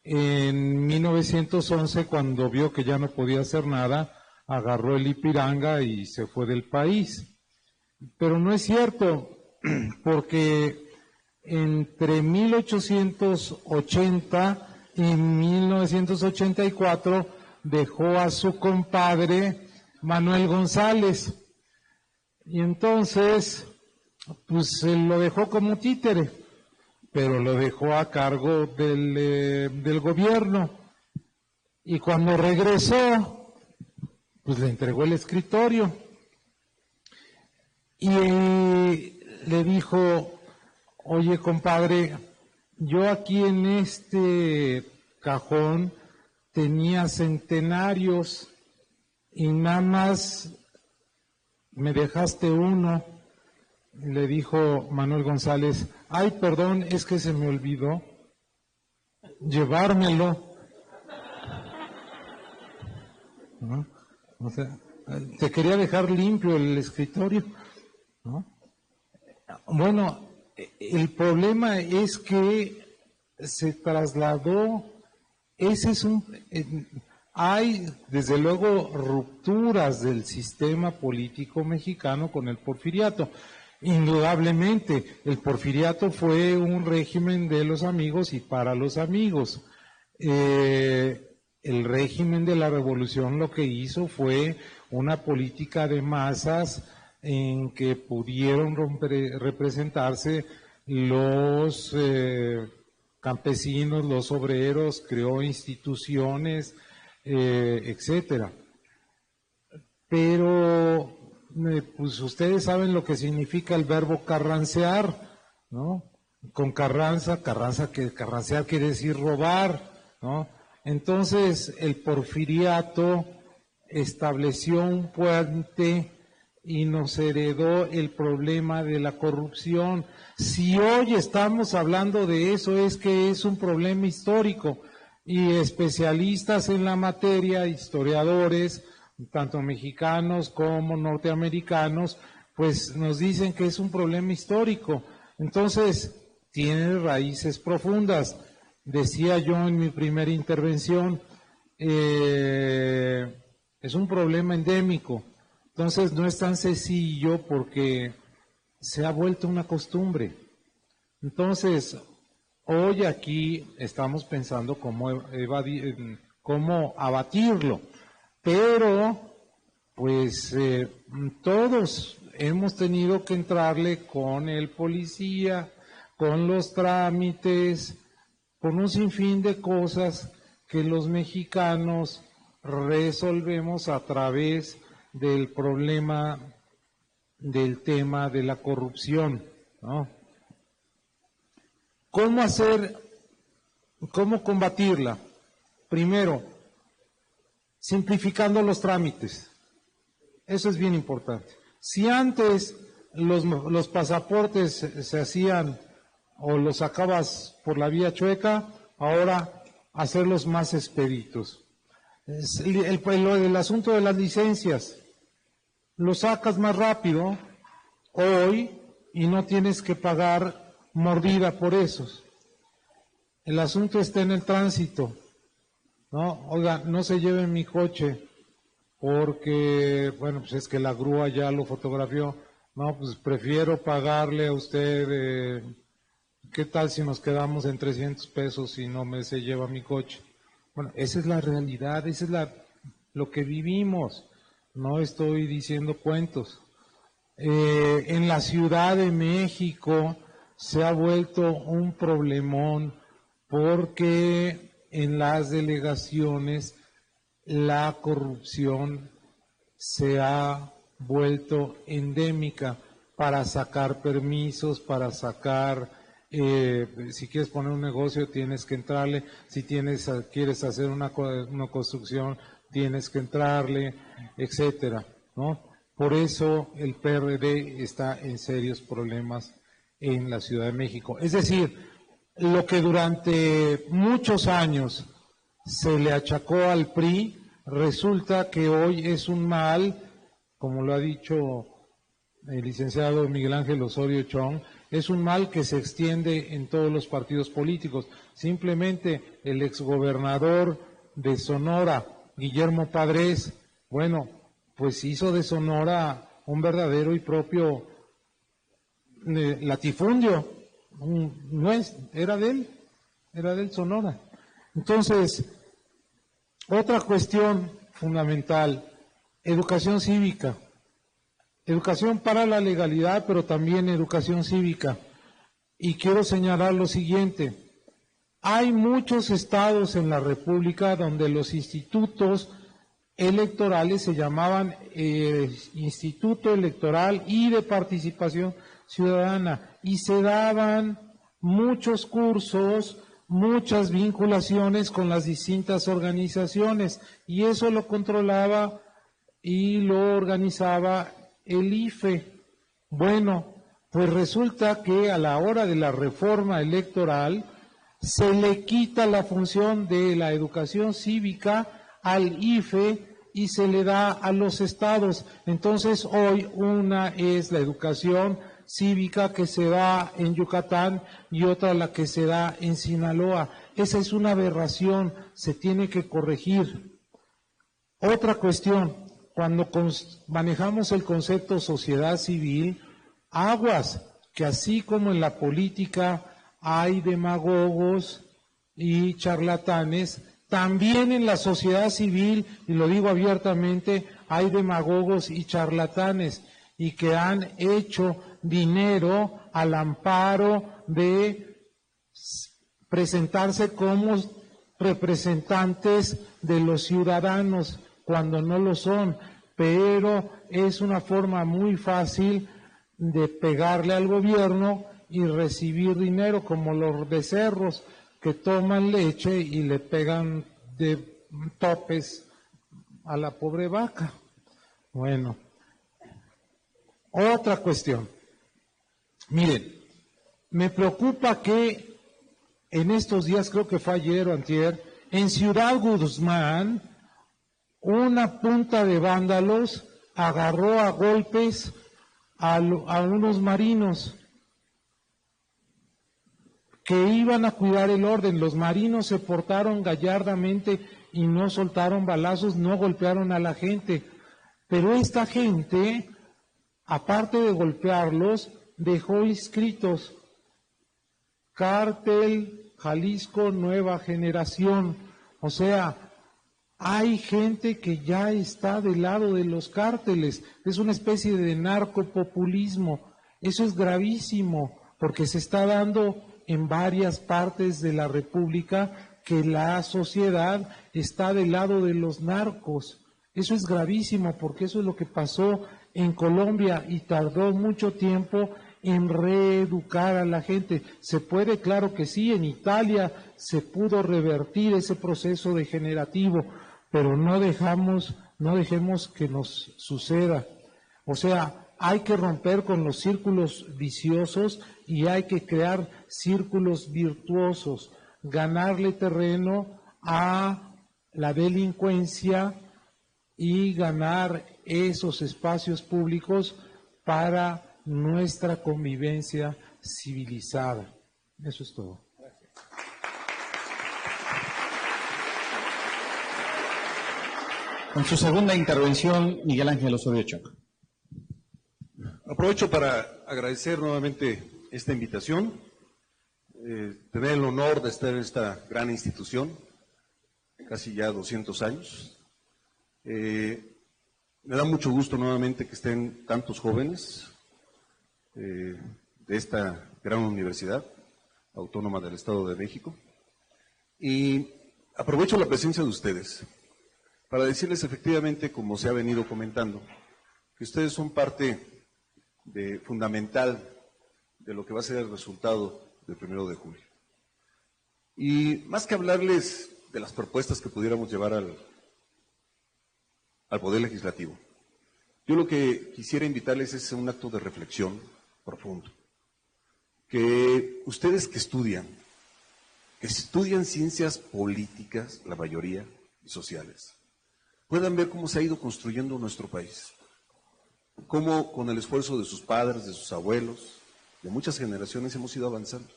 En 1911, cuando vio que ya no podía hacer nada, agarró el Ipiranga y se fue del país. Pero no es cierto, porque entre 1880 y 1984 dejó a su compadre Manuel González. Y entonces, pues él lo dejó como títere, pero lo dejó a cargo del gobierno. Y cuando regresó, pues le entregó el escritorio y le dijo, oye compadre, yo aquí en este cajón tenía centenarios y nada más me dejaste uno. Le dijo Manuel González, ay, perdón, es que se me olvidó llevármelo. ¿No? O sea, te quería dejar limpio el escritorio, ¿no? Bueno, el problema es que se trasladó, hay desde luego rupturas del sistema político mexicano con el porfiriato. Indudablemente, el porfiriato fue un régimen de los amigos y para los amigos. El régimen de la revolución lo que hizo fue una política de masas en que pudieron representarse los campesinos, los obreros, creó instituciones, etcétera. Pero pues ustedes saben lo que significa el verbo carrancear, ¿no? Con carrancear quiere decir robar, ¿no? Entonces el porfiriato estableció un puente y nos heredó el problema de la corrupción. Si hoy estamos hablando de eso es que es un problema histórico y especialistas en la materia, historiadores, tanto mexicanos como norteamericanos, pues nos dicen que es un problema histórico. Entonces tiene raíces profundas. Decía yo en mi primera intervención, es un problema endémico, entonces no es tan sencillo porque se ha vuelto una costumbre. Entonces, Hoy aquí estamos pensando cómo abatirlo, pero pues todos hemos tenido que entrarle con el policía, con los trámites, con un sinfín de cosas que los mexicanos resolvemos a través del problema del tema de la corrupción, ¿no? ¿Cómo combatirla? Primero, simplificando los trámites. Eso es bien importante. Si antes los pasaportes se hacían o los sacabas por la vía chueca, ahora hacerlos más expeditos. El asunto de las licencias, lo sacas más rápido hoy y no tienes que pagar mordida por esos. El asunto está en el tránsito, ¿no? Oiga, no se lleve mi coche porque, bueno, pues es que la grúa ya lo fotografió. No, pues prefiero pagarle a usted, ¿qué tal si nos quedamos en 300 pesos y no se lleva mi coche? Bueno, esa es la realidad, esa es lo que vivimos, no estoy diciendo cuentos. En la Ciudad de México se ha vuelto un problemón porque en las delegaciones la corrupción se ha vuelto endémica para sacar permisos, para sacar, si quieres poner un negocio tienes que entrarle, si quieres hacer una construcción tienes que entrarle, etcétera, ¿no? Por eso el PRD está en serios problemas en la Ciudad de México. Es decir, lo que durante muchos años se le achacó al PRI, resulta que hoy es un mal, como lo ha dicho el licenciado Miguel Ángel Osorio Chong, es un mal que se extiende en todos los partidos políticos. Simplemente el exgobernador de Sonora, Guillermo Padres, bueno, pues hizo de Sonora un verdadero y propio latifundio. No era de él Sonora. Entonces, otra cuestión fundamental, educación cívica. Educación para la legalidad, pero también educación cívica. Y quiero señalar lo siguiente. Hay muchos estados en la República donde los institutos electorales se llamaban Instituto Electoral y de Participación Ciudadana, y se daban muchos cursos, muchas vinculaciones con las distintas organizaciones, y eso lo controlaba y lo organizaba el IFE. Bueno, pues resulta que a la hora de la reforma electoral se le quita la función de la educación cívica al IFE y se le da a los estados. Entonces hoy una es la educación cívica que se da en Yucatán y otra la que se da en Sinaloa. Esa es una aberración, se tiene que corregir. Otra cuestión, cuando manejamos el concepto sociedad civil, aguas, que así como en la política hay demagogos y charlatanes, también en la sociedad civil, y lo digo abiertamente, hay demagogos y charlatanes, y que han hecho dinero al amparo de presentarse como representantes de los ciudadanos, cuando no lo son, pero es una forma muy fácil de pegarle al gobierno y recibir dinero, como los becerros que toman leche y le pegan de topes a la pobre vaca. Bueno, otra cuestión. Miren, me preocupa que en estos días, creo que fue ayer o antier, en Ciudad Guzmán, una punta de vándalos agarró a golpes a unos marinos que iban a cuidar el orden. Los marinos se portaron gallardamente y no soltaron balazos, no golpearon a la gente. Pero esta gente, aparte de golpearlos, dejó inscritos Cártel Jalisco Nueva Generación. O sea, hay gente que ya está del lado de los cárteles. Es una especie de narcopopulismo. Eso es gravísimo, porque se está dando en varias partes de la República que la sociedad está del lado de los narcos. Eso es gravísimo, porque eso es lo que pasó en Colombia y tardó mucho tiempo en reeducar a la gente. ¿Se puede? Claro que sí. En Italia se pudo revertir ese proceso degenerativo, pero no dejemos que nos suceda. O sea, hay que romper con los círculos viciosos y hay que crear círculos virtuosos, ganarle terreno a la delincuencia y ganar esos espacios públicos para nuestra convivencia civilizada. Eso es todo. Con su segunda intervención, Miguel Ángel Osorio Chong. Aprovecho para agradecer nuevamente esta invitación, tener el honor de estar en esta gran institución, casi ya 200 años. Me da mucho gusto nuevamente que estén tantos jóvenes de esta gran universidad autónoma del Estado de México. Y aprovecho la presencia de ustedes para decirles efectivamente, como se ha venido comentando, que ustedes son parte fundamental de lo que va a ser el resultado del 1 de julio. Y más que hablarles de las propuestas que pudiéramos llevar al Poder Legislativo, yo lo que quisiera invitarles es un acto de reflexión profundo. Que ustedes que estudian ciencias políticas, la mayoría, y sociales, puedan ver cómo se ha ido construyendo nuestro país. Cómo con el esfuerzo de sus padres, de sus abuelos, de muchas generaciones hemos ido avanzando.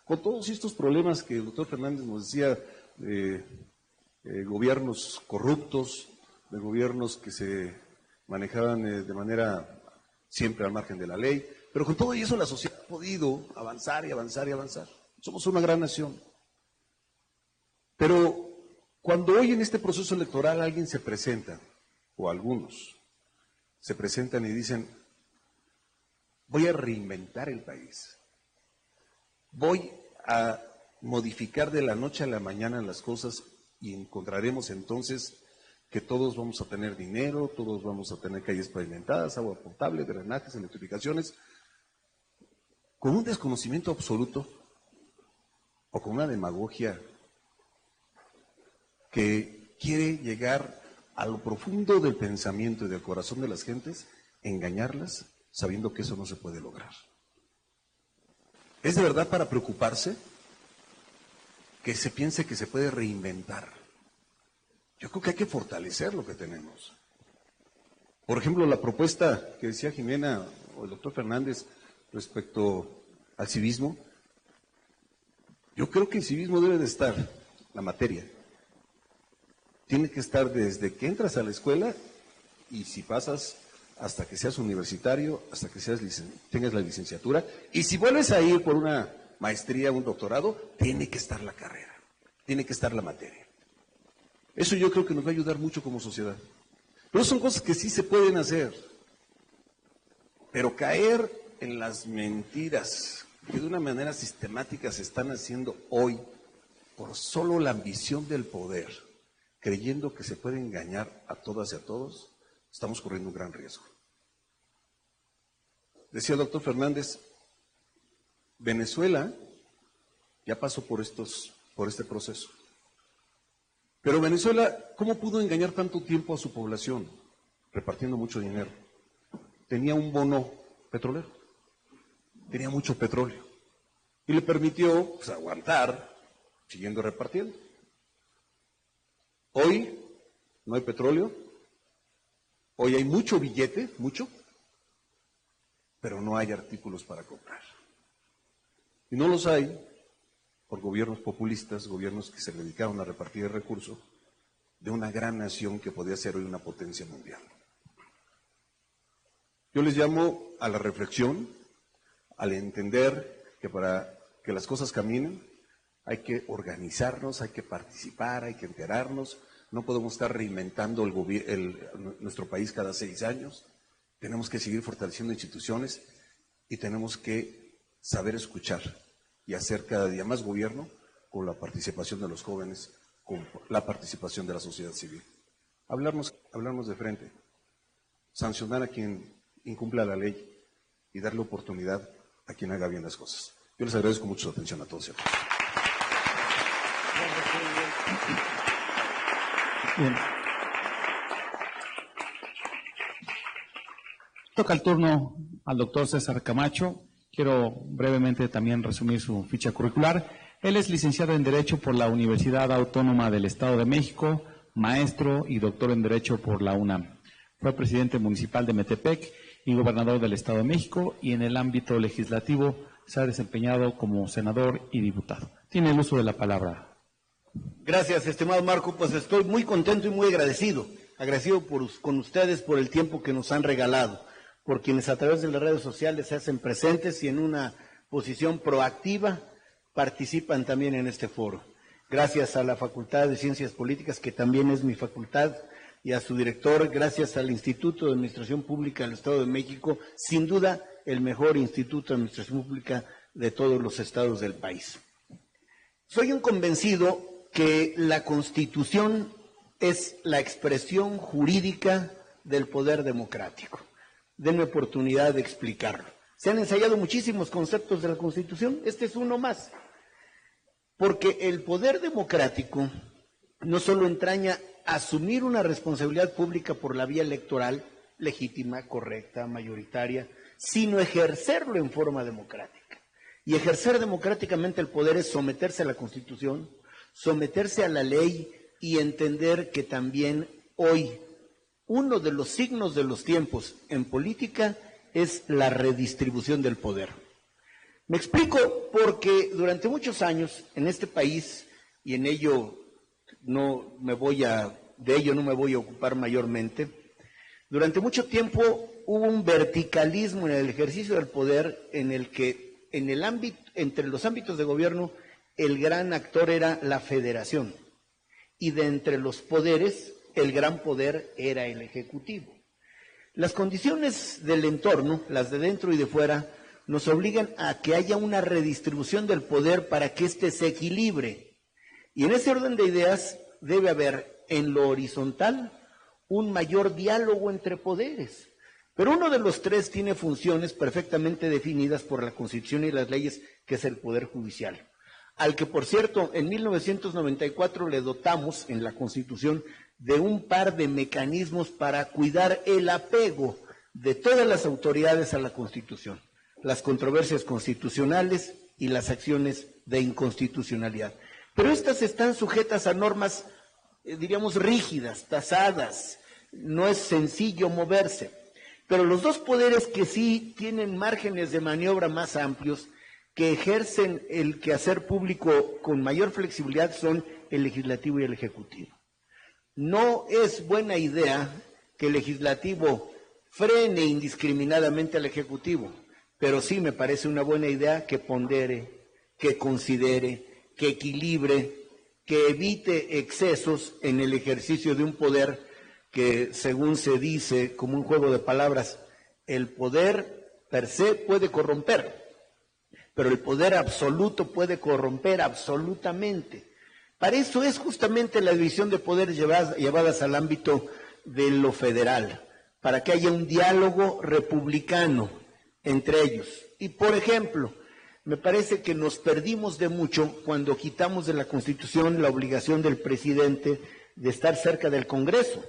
Con todos estos problemas que el doctor Fernández nos decía, de gobiernos corruptos, de gobiernos que se manejaban de manera siempre al margen de la ley, pero con todo eso la sociedad ha podido avanzar y avanzar y avanzar. Somos una gran nación. Pero cuando hoy en este proceso electoral alguien se presenta, o algunos se presentan y dicen, voy a reinventar el país, voy a modificar de la noche a la mañana las cosas y encontraremos entonces que todos vamos a tener dinero, todos vamos a tener calles pavimentadas, agua potable, drenajes, electrificaciones, con un desconocimiento absoluto o con una demagogia que quiere llegar a lo profundo del pensamiento y del corazón de las gentes, engañarlas sabiendo que eso no se puede lograr. ¿Es de verdad para preocuparse que se piense que se puede reinventar? Yo creo que hay que fortalecer lo que tenemos. Por ejemplo, la propuesta que decía Jimena o el doctor Fernández respecto al civismo, yo creo que el civismo debe de estar, la materia, tiene que estar desde que entras a la escuela y si pasas hasta que seas universitario, hasta que tengas la licenciatura, y si vuelves a ir por una maestría, un doctorado, tiene que estar la carrera, tiene que estar la materia. Eso yo creo que nos va a ayudar mucho como sociedad. Pero son cosas que sí se pueden hacer. Pero caer en las mentiras que de una manera sistemática se están haciendo hoy por solo la ambición del poder, creyendo que se puede engañar a todas y a todos, estamos corriendo un gran riesgo. Decía el doctor Fernández, Venezuela ya pasó por este proceso. Pero Venezuela, ¿cómo pudo engañar tanto tiempo a su población? Repartiendo mucho dinero. Tenía un bono petrolero, tenía mucho petróleo y le permitió aguantar siguiendo repartiendo. Hoy no hay petróleo, hoy hay mucho billete, mucho, pero no hay artículos para comprar. Y no los hay por gobiernos populistas, gobiernos que se dedicaron a repartir el recurso de una gran nación que podía ser hoy una potencia mundial. Yo les llamo a la reflexión, al entender que para que las cosas caminen, hay que organizarnos, hay que participar, hay que enterarnos. No podemos estar reinventando nuestro país cada 6 años. Tenemos que seguir fortaleciendo instituciones y tenemos que saber escuchar y hacer cada día más gobierno con la participación de los jóvenes, con la participación de la sociedad civil. Hablarnos de frente, sancionar a quien incumpla la ley y darle oportunidad a quien haga bien las cosas. Yo les agradezco mucho su atención a todos. Bien. Toca el turno al doctor César Camacho. Quiero brevemente también resumir su ficha curricular. Él es licenciado en Derecho por la Universidad Autónoma del Estado de México, maestro y doctor en Derecho por la UNAM. Fue presidente municipal de Metepec y gobernador del Estado de México, y en el ámbito legislativo se ha desempeñado como senador y diputado. Tiene el uso de la palabra. Gracias, estimado Marco. Pues estoy muy contento y muy agradecido con ustedes por el tiempo que nos han regalado, por quienes a través de las redes sociales se hacen presentes y en una posición proactiva participan también en este foro. Gracias a la Facultad de Ciencias Políticas, que también es mi facultad, y a su director, gracias al Instituto de Administración Pública del Estado de México, sin duda el mejor Instituto de Administración Pública de todos los estados del país. Soy un convencido que la Constitución es la expresión jurídica del poder democrático. Denme oportunidad de explicarlo. Se han ensayado muchísimos conceptos de la Constitución, este es uno más. Porque el poder democrático no solo entraña asumir una responsabilidad pública por la vía electoral, legítima, correcta, mayoritaria, sino ejercerlo en forma democrática. Y ejercer democráticamente el poder es someterse a la Constitución, someterse a la ley y entender que también hoy uno de los signos de los tiempos en política es la redistribución del poder. Me explico porque durante muchos años en este país, y en ello no me voy a ocupar mayormente, durante mucho tiempo hubo un verticalismo en el ejercicio del poder en el que entre los ámbitos de gobierno el gran actor era la federación y de entre los poderes el gran poder era el ejecutivo. Las condiciones del entorno, las de dentro y de fuera, nos obligan a que haya una redistribución del poder para que éste se equilibre. Y en ese orden de ideas debe haber en lo horizontal un mayor diálogo entre poderes. Pero uno de los tres tiene funciones perfectamente definidas por la Constitución y las leyes, que es el Poder Judicial, al que, por cierto, en 1994 le dotamos en la Constitución de un par de mecanismos para cuidar el apego de todas las autoridades a la Constitución, las controversias constitucionales y las acciones de inconstitucionalidad. Pero estas están sujetas a normas, diríamos, rígidas, tasadas, no es sencillo moverse. Pero los dos poderes que sí tienen márgenes de maniobra más amplios, que ejercen el quehacer público con mayor flexibilidad, son el legislativo y el ejecutivo. No es buena idea que el legislativo frene indiscriminadamente al ejecutivo, pero sí me parece una buena idea que pondere, que considere, que equilibre, que evite excesos en el ejercicio de un poder que, según se dice, como un juego de palabras, el poder per se puede corromper, pero el poder absoluto puede corromper absolutamente. Para eso es justamente la división de poderes llevadas al ámbito de lo federal, para que haya un diálogo republicano entre ellos. Y, por ejemplo, me parece que nos perdimos de mucho cuando quitamos de la Constitución la obligación del presidente de estar cerca del Congreso.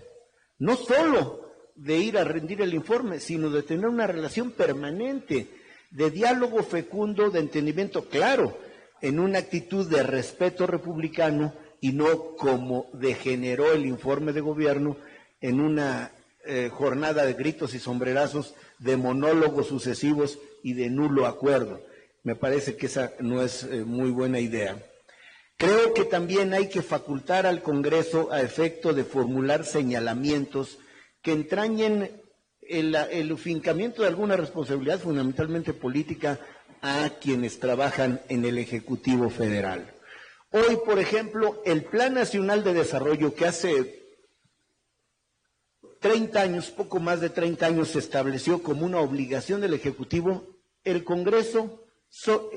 No solo de ir a rendir el informe, sino de tener una relación permanente, de diálogo fecundo, de entendimiento claro, en una actitud de respeto republicano y no como degeneró el informe de gobierno en una jornada de gritos y sombrerazos, de monólogos sucesivos y de nulo acuerdo. Me parece que esa no es muy buena idea. Creo que también hay que facultar al Congreso a efecto de formular señalamientos que entrañen el fincamiento de alguna responsabilidad fundamentalmente política a quienes trabajan en el Ejecutivo Federal. Hoy, por ejemplo, el Plan Nacional de Desarrollo, que hace 30 años, poco más de 30 años, se estableció como una obligación del Ejecutivo, el Congreso,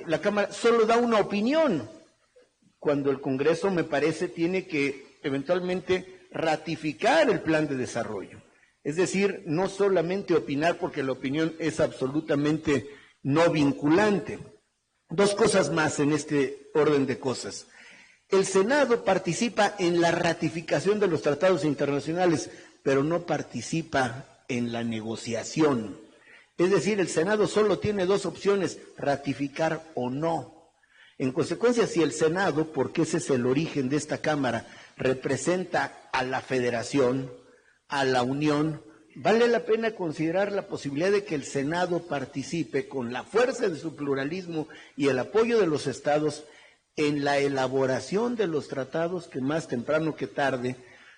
la Cámara, solo da una opinión, cuando el Congreso, me parece, tiene que eventualmente ratificar el plan de desarrollo. Es decir, no solamente opinar, porque la opinión es absolutamente no vinculante. Dos cosas más en este orden de cosas. El Senado participa en la ratificación de los tratados internacionales, pero no participa en la negociación. Es decir, el Senado solo tiene dos opciones, ratificar o no. En consecuencia, si el Senado, porque ese es el origen de esta Cámara, representa a la Federación, a la Unión, vale la pena considerar la posibilidad de que el Senado participe con la fuerza de su pluralismo y el apoyo de los estados en la elaboración de los tratados que más temprano que tarde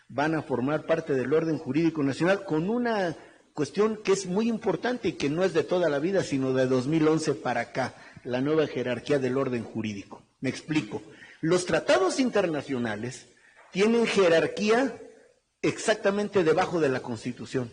van a formar parte del orden jurídico nacional, con una cuestión que es muy importante y que no es de toda la vida, sino de 2011 para acá, la nueva jerarquía del orden jurídico. Me explico. Los tratados internacionales tienen jerarquía exactamente debajo de la Constitución.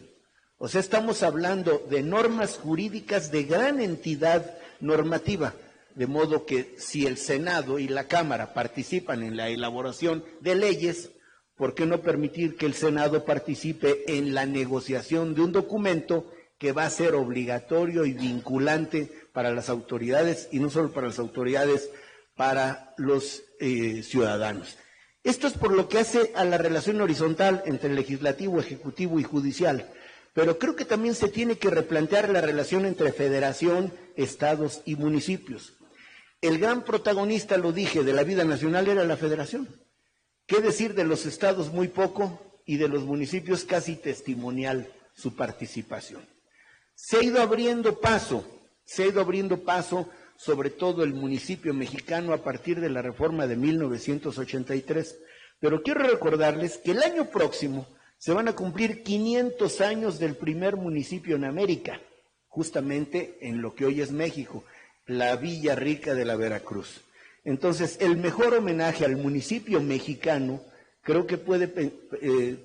O sea, estamos hablando de normas jurídicas de gran entidad normativa, de modo que si el Senado y la Cámara participan en la elaboración de leyes, ¿por qué no permitir que el Senado participe en la negociación de un documento que va a ser obligatorio y vinculante para las autoridades, y no solo para las autoridades, para los ciudadanos? Esto es por lo que hace a la relación horizontal entre legislativo, ejecutivo y judicial, pero creo que también se tiene que replantear la relación entre federación, estados y municipios. El gran protagonista, lo dije, de la vida nacional era la federación. ¿Qué decir de los estados? Muy poco, y de los municipios casi testimonial su participación. Se ha ido abriendo paso, sobre todo el municipio mexicano a partir de la reforma de 1983. Pero quiero recordarles que el año próximo se van a cumplir 500 años del primer municipio en América, justamente en lo que hoy es México, la Villa Rica de la Veracruz. Entonces, el mejor homenaje al municipio mexicano creo que puede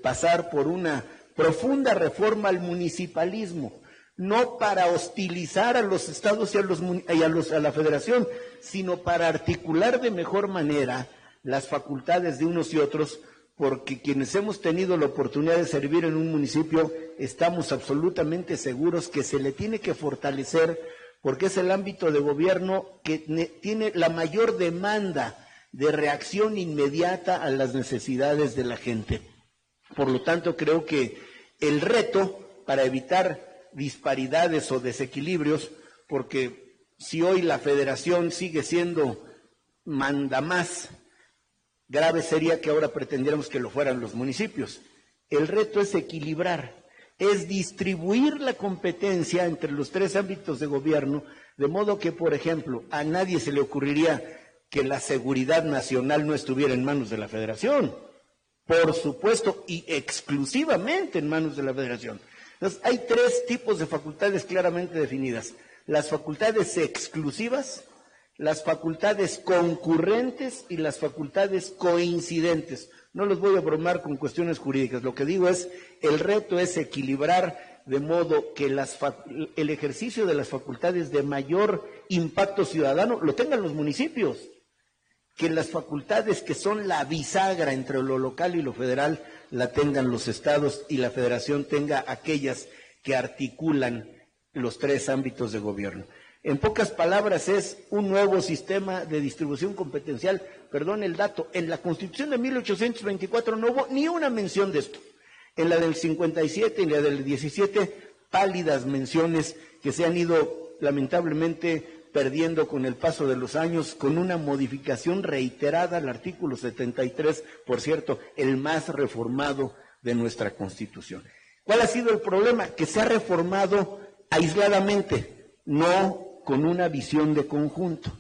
pasar por una profunda reforma al municipalismo, no para hostilizar a los estados y a la federación, sino para articular de mejor manera las facultades de unos y otros, porque quienes hemos tenido la oportunidad de servir en un municipio estamos absolutamente seguros que se le tiene que fortalecer, porque es el ámbito de gobierno que tiene la mayor demanda de reacción inmediata a las necesidades de la gente. Por lo tanto, creo que el reto para evitar disparidades o desequilibrios, porque si hoy la federación sigue siendo mandamás, grave sería que ahora pretendiéramos que lo fueran los municipios. El reto es equilibrar, es distribuir la competencia entre los tres ámbitos de gobierno, de modo que, por ejemplo, a nadie se le ocurriría que la seguridad nacional no estuviera en manos de la federación, por supuesto, y exclusivamente en manos de la federación. Entonces, hay tres tipos de facultades claramente definidas: las facultades exclusivas, las facultades concurrentes y las facultades coincidentes. No los voy a bromar con cuestiones jurídicas, lo que digo es, el reto es equilibrar de modo que el ejercicio de las facultades de mayor impacto ciudadano lo tengan los municipios, que las facultades que son la bisagra entre lo local y lo federal la tengan los estados y la federación tenga aquellas que articulan los tres ámbitos de gobierno. En pocas palabras, es un nuevo sistema de distribución competencial. Perdón el dato, en la Constitución de 1824 no hubo ni una mención de esto. En la del 57 y en la del 17, pálidas menciones que se han ido lamentablemente perdiendo con el paso de los años, con una modificación reiterada al artículo 73, por cierto, el más reformado de nuestra Constitución. ¿Cuál ha sido el problema? Que se ha reformado aisladamente, no con una visión de conjunto,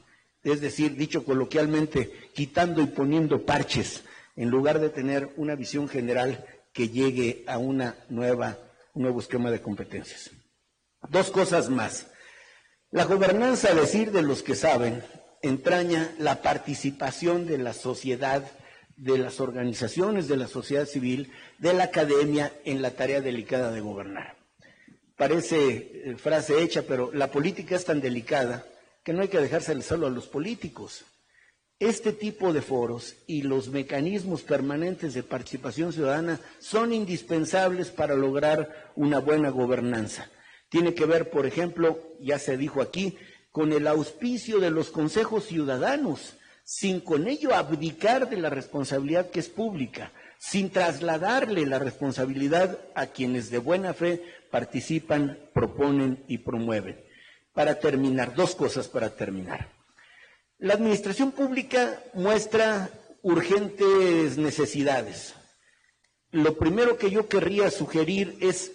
es decir, dicho coloquialmente, quitando y poniendo parches, en lugar de tener una visión general que llegue a un nuevo esquema de competencias. Dos cosas más. La gobernanza, a decir de los que saben, entraña la participación de la sociedad, de las organizaciones de la sociedad civil, de la academia en la tarea delicada de gobernar. Parece frase hecha, pero la política es tan delicada que no hay que dejársela solo a los políticos. Este tipo de foros y los mecanismos permanentes de participación ciudadana son indispensables para lograr una buena gobernanza. Tiene que ver, por ejemplo, ya se dijo aquí, con el auspicio de los consejos ciudadanos, sin con ello abdicar de la responsabilidad que es pública, sin trasladarle la responsabilidad a quienes de buena fe participan, proponen y promueven. Para terminar, dos cosas para terminar. La administración pública muestra urgentes necesidades. Lo primero que yo querría sugerir es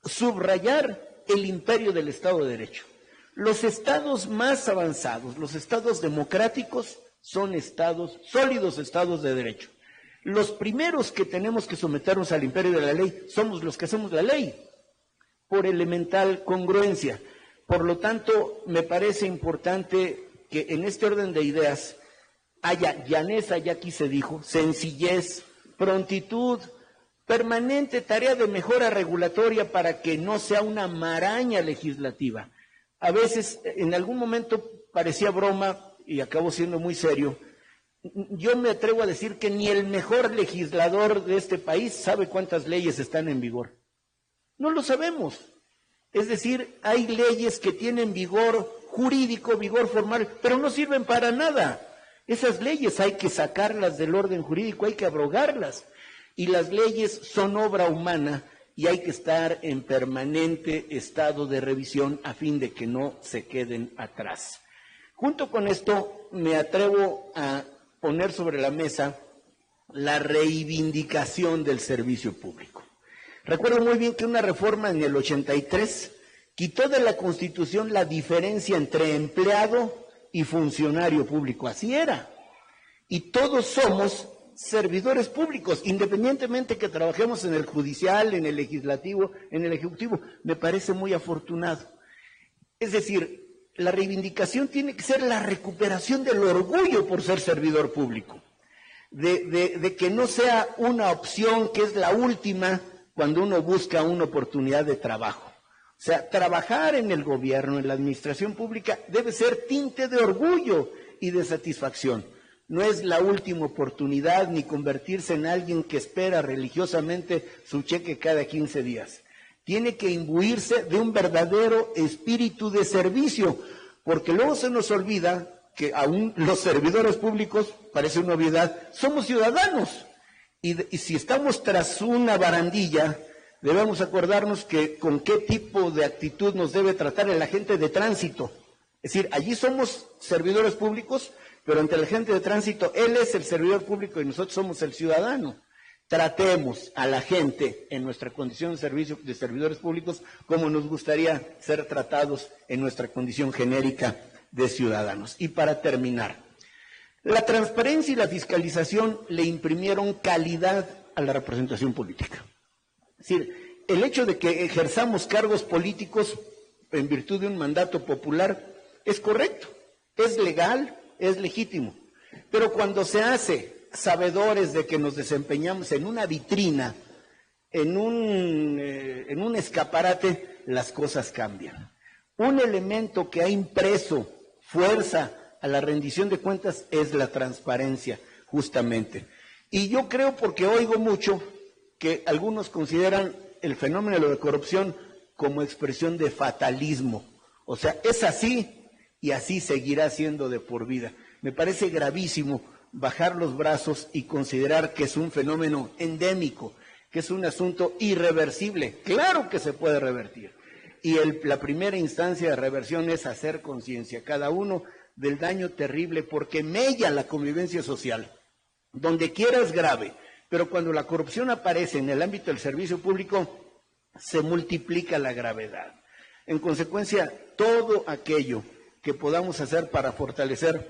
subrayar el imperio del Estado de Derecho. Los estados más avanzados, los estados democráticos, son estados, sólidos estados de derecho. Los primeros que tenemos que someternos al imperio de la ley somos los que hacemos la ley, por elemental congruencia. Por lo tanto, me parece importante que en este orden de ideas haya llaneza, ya aquí se dijo, sencillez, prontitud, permanente tarea de mejora regulatoria para que no sea una maraña legislativa. A veces, en algún momento parecía broma y acabó siendo muy serio. Yo me atrevo a decir que ni el mejor legislador de este país sabe cuántas leyes están en vigor. No lo sabemos. Es decir, hay leyes que tienen vigor jurídico, vigor formal, pero no sirven para nada. Esas leyes hay que sacarlas del orden jurídico, hay que abrogarlas. Y las leyes son obra humana y hay que estar en permanente estado de revisión a fin de que no se queden atrás. Junto con esto, me atrevo a poner sobre la mesa la reivindicación del servicio público. Recuerdo muy bien que una reforma en el 83 quitó de la Constitución la diferencia entre empleado y funcionario público. Así era. Y todos somos servidores públicos, independientemente que trabajemos en el judicial, en el legislativo, en el ejecutivo. Me parece muy afortunado. Es decir, la reivindicación tiene que ser la recuperación del orgullo por ser servidor público, de que no sea una opción que es la última cuando uno busca una oportunidad de trabajo. O sea, trabajar en el gobierno, en la administración pública, debe ser tinte de orgullo y de satisfacción. No es la última oportunidad ni convertirse en alguien que espera religiosamente su cheque cada 15 días. Tiene que imbuirse de un verdadero espíritu de servicio, porque luego se nos olvida que aún los servidores públicos, parece una obviedad, somos ciudadanos. Y si estamos tras una barandilla, debemos acordarnos que con qué tipo de actitud nos debe tratar el agente de tránsito. Es decir, allí somos servidores públicos, pero ante el agente de tránsito, él es el servidor público y nosotros somos el ciudadano. Tratemos a la gente en nuestra condición de servicio de servidores públicos como nos gustaría ser tratados en nuestra condición genérica de ciudadanos. Y para terminar, la transparencia y la fiscalización le imprimieron calidad a la representación política. Es decir, el hecho de que ejerzamos cargos políticos en virtud de un mandato popular es correcto, es legal, es legítimo. Pero cuando se hace sabedores de que nos desempeñamos en una vitrina, en un escaparate, las cosas cambian. Un elemento que ha impreso fuerza a la rendición de cuentas es la transparencia, justamente. Y yo creo, porque oigo mucho, que algunos consideran el fenómeno de la corrupción como expresión de fatalismo. O sea, es así y así seguirá siendo de por vida. Me parece gravísimo bajar los brazos y considerar que es un fenómeno endémico, que es un asunto irreversible. Claro que se puede revertir. Y la primera instancia de reversión es hacer conciencia, cada uno, del daño terrible, porque mella la convivencia social. Donde quiera es grave, pero cuando la corrupción aparece en el ámbito del servicio público, se multiplica la gravedad. En consecuencia, todo aquello que podamos hacer para fortalecer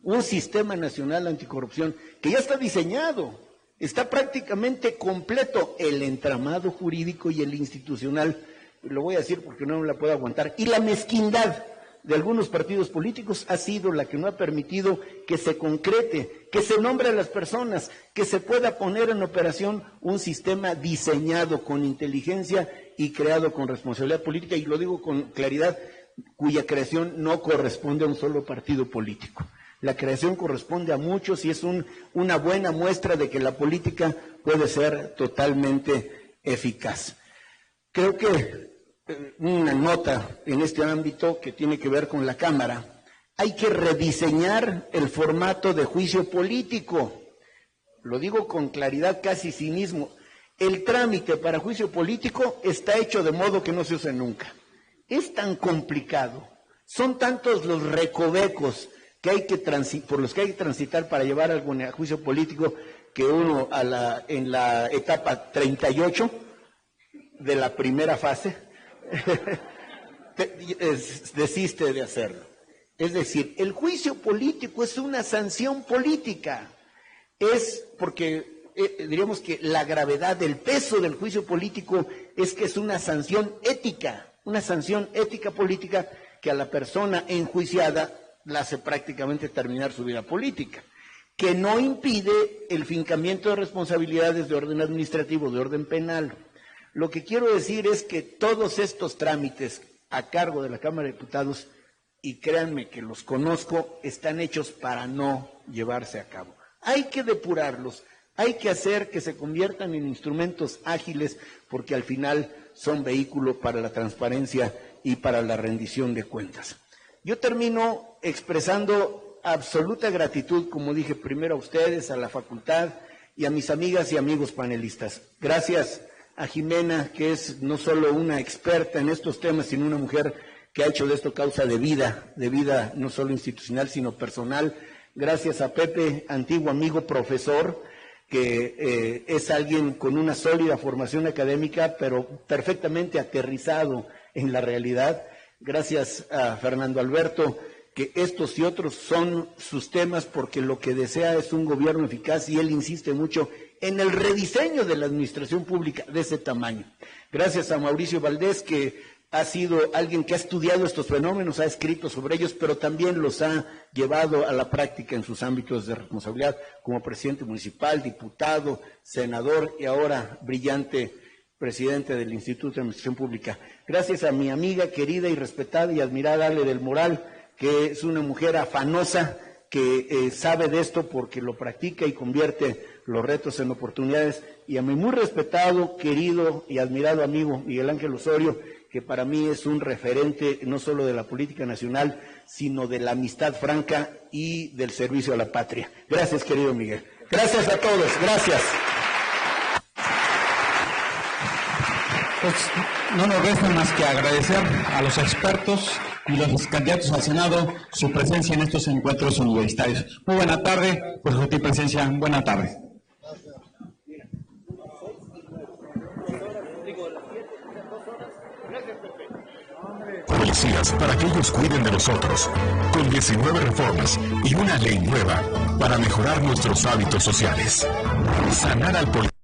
un sistema nacional anticorrupción que ya está diseñado, está prácticamente completo, el entramado jurídico y el institucional lo voy a decir porque no me la puedo aguantar, y la mezquindad de algunos partidos políticos ha sido la que no ha permitido que se concrete, que se nombre a las personas, que se pueda poner en operación un sistema diseñado con inteligencia y creado con responsabilidad política, y lo digo con claridad, cuya creación no corresponde a un solo partido político. La creación corresponde a muchos y es una buena muestra de que la política puede ser totalmente eficaz. Creo que una nota en este ámbito que tiene que ver con la Cámara, hay que rediseñar el formato de juicio político. Lo digo con claridad, casi cinismo. El trámite para juicio político está hecho de modo que no se usa nunca. Es tan complicado, son tantos los recovecos que hay que por los que hay que transitar para llevar algo a juicio político, que uno en la etapa 38 de la primera fase desiste de hacerlo. Es decir, el juicio político es una sanción política. Es porque diríamos que la gravedad del peso del juicio político es que es una sanción ética política que a la persona enjuiciada la hace prácticamente terminar su vida política, que no impide el fincamiento de responsabilidades de orden administrativo, de orden penal. Lo que quiero decir es que todos estos trámites a cargo de la Cámara de Diputados, y créanme que los conozco, están hechos para no llevarse a cabo. Hay que depurarlos, hay que hacer que se conviertan en instrumentos ágiles, porque al final son vehículo para la transparencia y para la rendición de cuentas. Yo termino expresando absoluta gratitud, como dije primero, a ustedes, a la facultad y a mis amigas y amigos panelistas. Gracias a Jimena, que es no solo una experta en estos temas, sino una mujer que ha hecho de esto causa de vida no solo institucional, sino personal. Gracias a Pepe, antiguo amigo profesor, que es alguien con una sólida formación académica, pero perfectamente aterrizado en la realidad. Gracias a Fernando Alberto, que estos y otros son sus temas, porque lo que desea es un gobierno eficaz y él insiste mucho en el rediseño de la administración pública de ese tamaño. Gracias a Mauricio Valdés, que ha sido alguien que ha estudiado estos fenómenos, ha escrito sobre ellos, pero también los ha llevado a la práctica en sus ámbitos de responsabilidad como presidente municipal, diputado, senador y ahora brillante presidente del Instituto de Administración Pública. Gracias a mi amiga querida y respetada y admirada Ale del Moral, que es una mujer afanosa, que sabe de esto porque lo practica y convierte los retos en oportunidades, y a mi muy respetado, querido y admirado amigo Miguel Ángel Osorio, que para mí es un referente no solo de la política nacional, sino de la amistad franca y del servicio a la patria. Gracias, querido Miguel. Gracias a todos. Gracias. Pues no nos resta más que agradecer a los expertos y los candidatos al Senado su presencia en estos encuentros universitarios. Muy buena tarde, por su presencia. Buena tarde. Policías para que ellos cuiden de nosotros, con 19 reformas y una ley nueva para mejorar nuestros hábitos sociales. Sanar al policía.